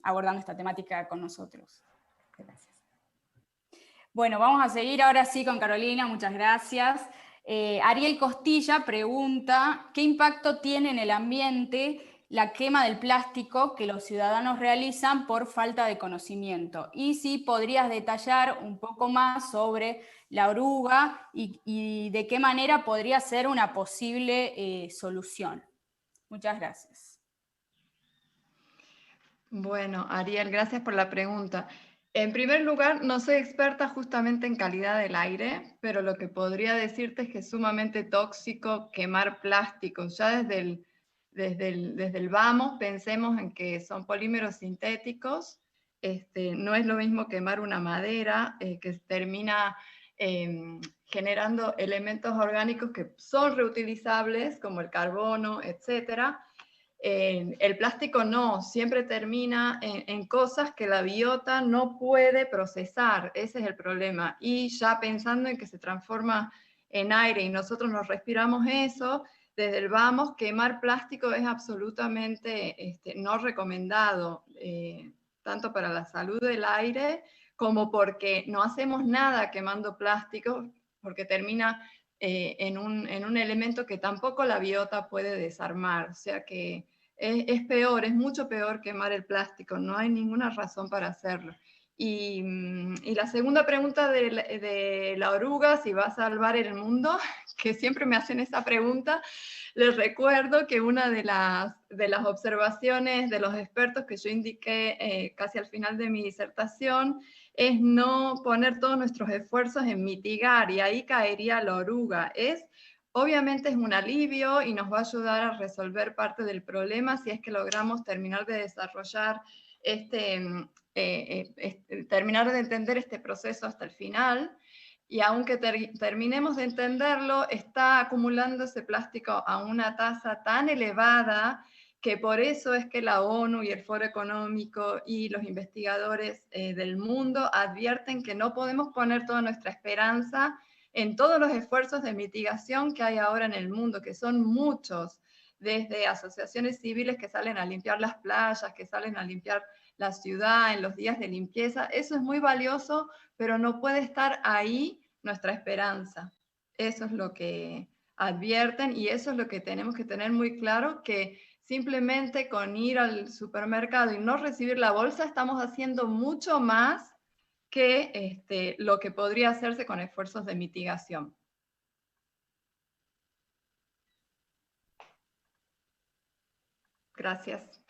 abordando esta temática con nosotros. Gracias. Bueno, vamos a seguir ahora sí con Carolina, muchas gracias. Ariel Costilla pregunta, ¿qué impacto tiene en el ambiente la quema del plástico que los ciudadanos realizan por falta de conocimiento? Y si podrías detallar un poco más sobre la oruga y de qué manera podría ser una posible solución. Muchas gracias. Bueno, Ariel, gracias por la pregunta. En primer lugar, no soy experta justamente en calidad del aire, pero lo que podría decirte es que es sumamente tóxico quemar plásticos. Ya desde el vamos, pensemos en que son polímeros sintéticos. No es lo mismo quemar una madera que termina generando elementos orgánicos que son reutilizables, como el carbono, etcétera. El plástico no, siempre termina en cosas que la biota no puede procesar, ese es el problema. Y ya pensando en que se transforma en aire y nosotros nos respiramos eso, desde el vamos, quemar plástico es absolutamente no recomendado, tanto para la salud del aire como porque no hacemos nada quemando plástico, porque termina en un elemento que tampoco la biota puede desarmar, o sea que es peor, es mucho peor quemar el plástico, no hay ninguna razón para hacerlo. Y la segunda pregunta de la oruga, si va a salvar el mundo, que siempre me hacen esa pregunta, les recuerdo que una de las observaciones de los expertos que yo indiqué casi al final de mi disertación es no poner todos nuestros esfuerzos en mitigar, y ahí caería la oruga. Obviamente es un alivio y nos va a ayudar a resolver parte del problema si es que logramos terminar de desarrollar terminar de entender este proceso hasta el final, y aunque terminemos de entenderlo, está acumulando ese plástico a una tasa tan elevada que por eso es que la ONU y el Foro Económico y los investigadores del mundo advierten que no podemos poner toda nuestra esperanza en todos los esfuerzos de mitigación que hay ahora en el mundo, que son muchos, desde asociaciones civiles que salen a limpiar las playas, que salen a limpiar la ciudad en los días de limpieza. Eso es muy valioso, pero no puede estar ahí nuestra esperanza. Eso es lo que advierten y eso es lo que tenemos que tener muy claro, que simplemente con ir al supermercado y no recibir la bolsa estamos haciendo mucho más que lo que podría hacerse con esfuerzos de mitigación. Gracias.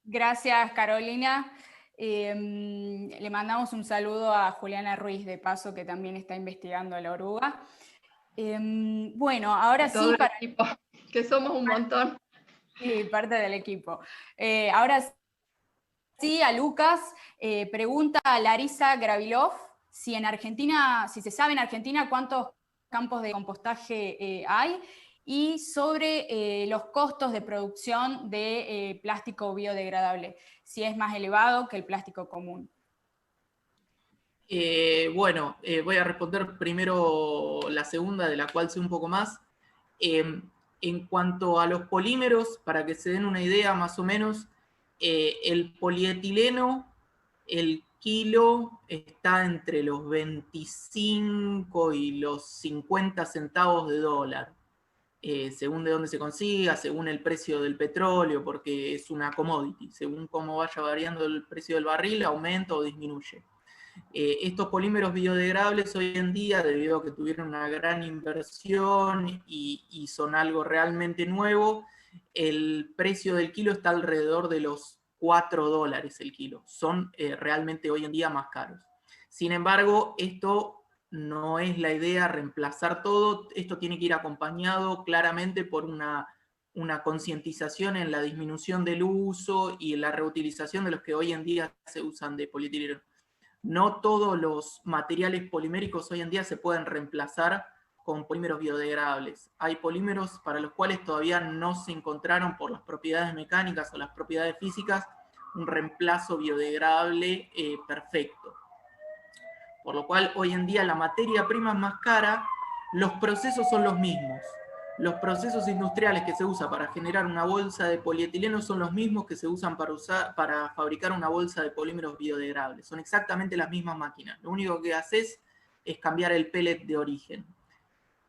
Gracias, Carolina. Le mandamos un saludo a Juliana Ruiz, de paso, que también está investigando la oruga. Bueno, ahora todo sí... el equipo, que somos un montón. Sí, parte del equipo. Ahora sí, a Lucas, pregunta a Larisa Gravilov si en Argentina, si se sabe en Argentina cuántos campos de compostaje hay, y sobre los costos de producción de plástico biodegradable, si es más elevado que el plástico común. Bueno, voy a responder primero la segunda, de la cual sé un poco más. En cuanto a los polímeros, para que se den una idea más o menos, el polietileno, el kilo está entre los 25 y los 50 centavos de dólar, según de dónde se consiga, según el precio del petróleo, porque es una commodity, según cómo vaya variando el precio del barril, aumenta o disminuye. Estos polímeros biodegradables hoy en día, debido a que tuvieron una gran inversión y son algo realmente nuevo, el precio del kilo está alrededor de los $4 el kilo. Son realmente hoy en día más caros. Sin embargo, esto no es la idea, reemplazar todo. Esto tiene que ir acompañado claramente por una concientización en la disminución del uso y en la reutilización de los que hoy en día se usan de polietileno. No todos los materiales poliméricos hoy en día se pueden reemplazar con polímeros biodegradables. Hay polímeros para los cuales todavía no se encontraron, por las propiedades mecánicas o las propiedades físicas, un reemplazo biodegradable perfecto. Por lo cual hoy en día la materia prima es más cara, los procesos son los mismos. Los procesos industriales que se usan para generar una bolsa de polietileno son los mismos que se usan para fabricar una bolsa de polímeros biodegradables. Son exactamente las mismas máquinas. Lo único que haces es cambiar el pellet de origen.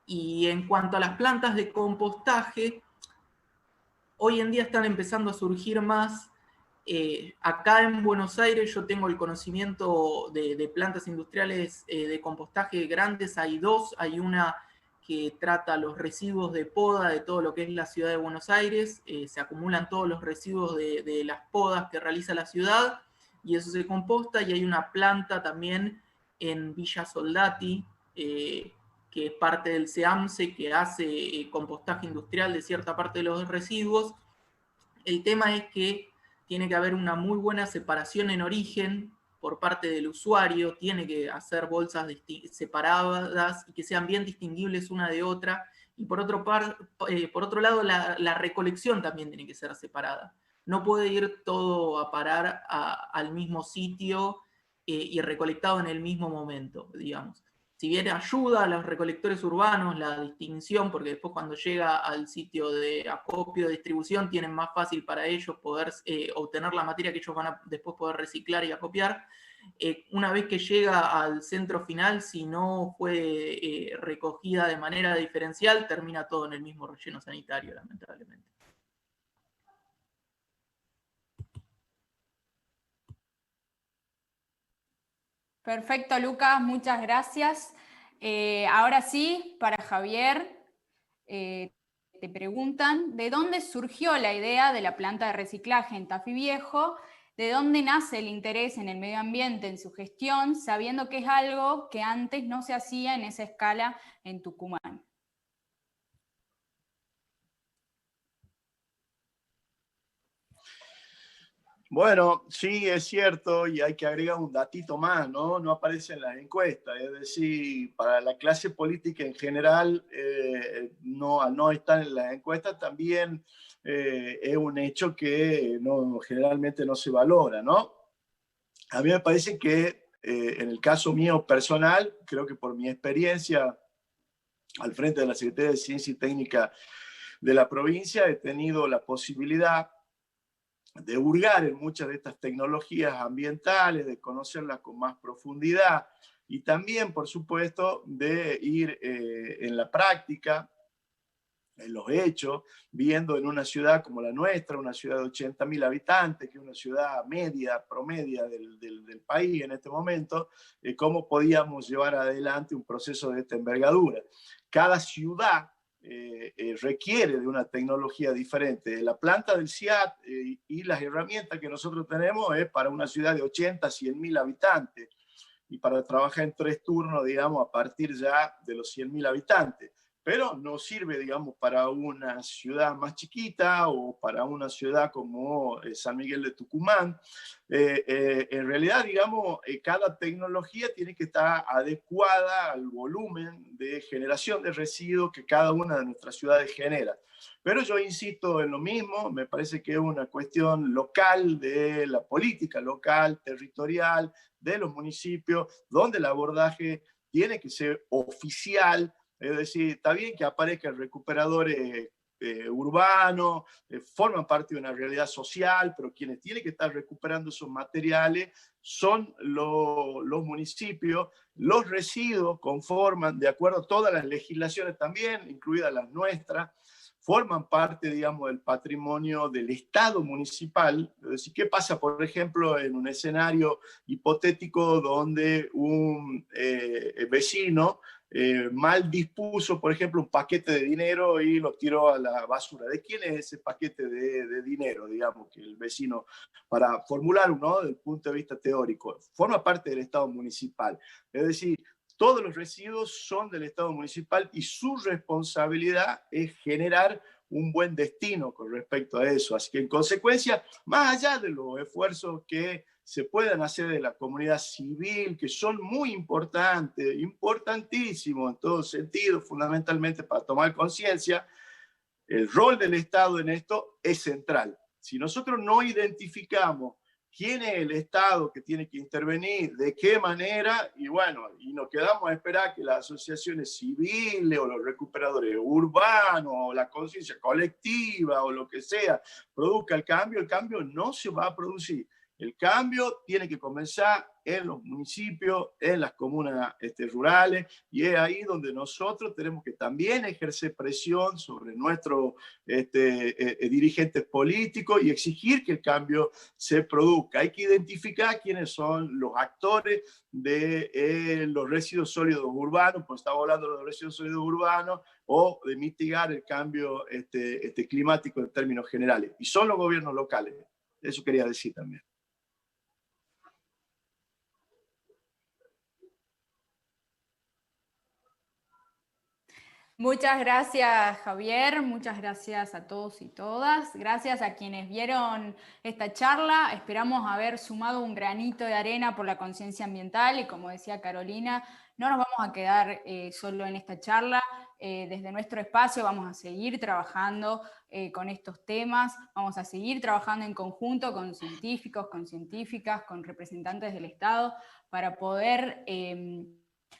Y en cuanto a las plantas de compostaje, hoy en día están empezando a surgir más. Acá en Buenos Aires yo tengo el conocimiento de plantas industriales de compostaje grandes. Hay dos. Hay una que trata los residuos de poda de todo lo que es la ciudad de Buenos Aires. Se acumulan todos los residuos de las podas que realiza la ciudad y eso se composta. Y hay una planta también en Villa Soldati, que es parte del SEAMSE, que hace compostaje industrial de cierta parte de los residuos. El tema es que tiene que haber una muy buena separación en origen por parte del usuario, tiene que hacer bolsas separadas y que sean bien distinguibles una de otra, y por otro lado la recolección también tiene que ser separada. No puede ir todo a parar al mismo sitio y recolectado en el mismo momento, digamos. Si bien ayuda a los recolectores urbanos la distinción, porque después cuando llega al sitio de acopio, de distribución, tienen más fácil para ellos poder obtener la materia que ellos van a después poder reciclar y acopiar. Una vez que llega al centro final, si no fue recogida de manera diferencial, termina todo en el mismo relleno sanitario, lamentablemente. Perfecto, Lucas, muchas gracias. Ahora sí, para Javier, te preguntan, ¿de dónde surgió la idea de la planta de reciclaje en Tafí Viejo? ¿De dónde nace el interés en el medio ambiente, en su gestión, sabiendo que es algo que antes no se hacía en esa escala en Tucumán? Bueno, sí, es cierto, y hay que agregar un datito más, ¿no? No aparece en las encuestas, es decir, para la clase política en general, no, al no estar en las encuestas también es un hecho que no, generalmente no se valora, ¿no? A mí me parece que en el caso mío personal, creo que por mi experiencia al frente de la Secretaría de Ciencia y Técnica de la provincia, he tenido la posibilidad de hurgar en muchas de estas tecnologías ambientales, de conocerlas con más profundidad y también, por supuesto, de ir en la práctica, en los hechos, viendo en una ciudad como la nuestra, una ciudad de 80.000 habitantes, que es una ciudad media, promedia del país en este momento, cómo podíamos llevar adelante un proceso de esta envergadura. Cada ciudad requiere de una tecnología diferente. La planta del CIAT y las herramientas que nosotros tenemos es para una ciudad de 80, 100.000 habitantes y para trabajar en 3 turnos, digamos, a partir ya de los 100.000 habitantes. Pero no sirve, digamos, para una ciudad más chiquita o para una ciudad como San Miguel de Tucumán. En realidad, digamos, cada tecnología tiene que estar adecuada al volumen de generación de residuos que cada una de nuestras ciudades genera. Pero yo insisto en lo mismo, me parece que es una cuestión local de la política local, territorial, de los municipios, donde el abordaje tiene que ser oficial. Es decir, está bien que aparezcan recuperadores urbanos, forman parte de una realidad social, pero quienes tienen que estar recuperando esos materiales son los municipios. Los residuos conforman, de acuerdo a todas las legislaciones también, incluidas las nuestras, forman parte, digamos, del patrimonio del Estado municipal. Es decir, ¿qué pasa, por ejemplo, en un escenario hipotético donde un vecino mal dispuso, por ejemplo, un paquete de dinero y lo tiró a la basura? ¿De quién es ese paquete de dinero, digamos, que el vecino, para formular, ¿no?, desde el punto de vista teórico, forma parte del Estado municipal? Es decir, todos los residuos son del Estado municipal y su responsabilidad es generar un buen destino con respecto a eso. Así que, en consecuencia, más allá de los esfuerzos que se puedan hacer de la comunidad civil, que son muy importantes, importantísimos en todo sentido, fundamentalmente para tomar conciencia, el rol del Estado en esto es central. Si nosotros no identificamos quién es el Estado que tiene que intervenir, de qué manera, y bueno, y nos quedamos a esperar que las asociaciones civiles o los recuperadores urbanos o la conciencia colectiva o lo que sea produzca el cambio no se va a producir. El cambio tiene que comenzar en los municipios, en las comunas rurales, y es ahí donde nosotros tenemos que también ejercer presión sobre nuestros dirigentes políticos y exigir que el cambio se produzca. Hay que identificar quiénes son los actores de los residuos sólidos urbanos, pues estamos hablando de los residuos sólidos urbanos, o de mitigar el cambio climático en términos generales. Y son los gobiernos locales. Eso quería decir también. Muchas gracias, Javier, muchas gracias a todos y todas, gracias a quienes vieron esta charla. Esperamos haber sumado un granito de arena por la conciencia ambiental y, como decía Carolina, no nos vamos a quedar solo en esta charla. Desde nuestro espacio vamos a seguir trabajando con estos temas, vamos a seguir trabajando en conjunto con científicos, con científicas, con representantes del Estado para poder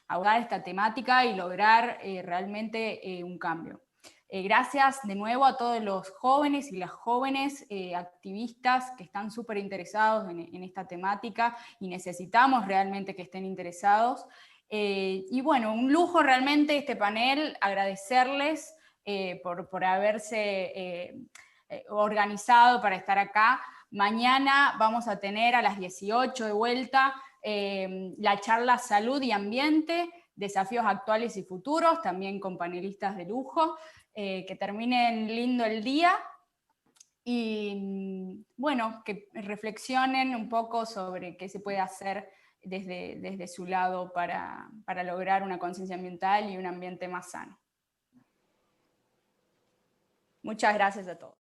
abordar esta temática y lograr realmente un cambio. Gracias de nuevo a todos los jóvenes y las jóvenes activistas que están súper interesados en esta temática y necesitamos realmente que estén interesados. Y bueno, un lujo realmente este panel, agradecerles por haberse organizado para estar acá. Mañana vamos a tener a las 18 de vuelta la charla Salud y Ambiente, Desafíos Actuales y Futuros, también con panelistas de lujo. Que terminen lindo el día y bueno, que reflexionen un poco sobre qué se puede hacer desde su lado para lograr una conciencia ambiental y un ambiente más sano. Muchas gracias a todos.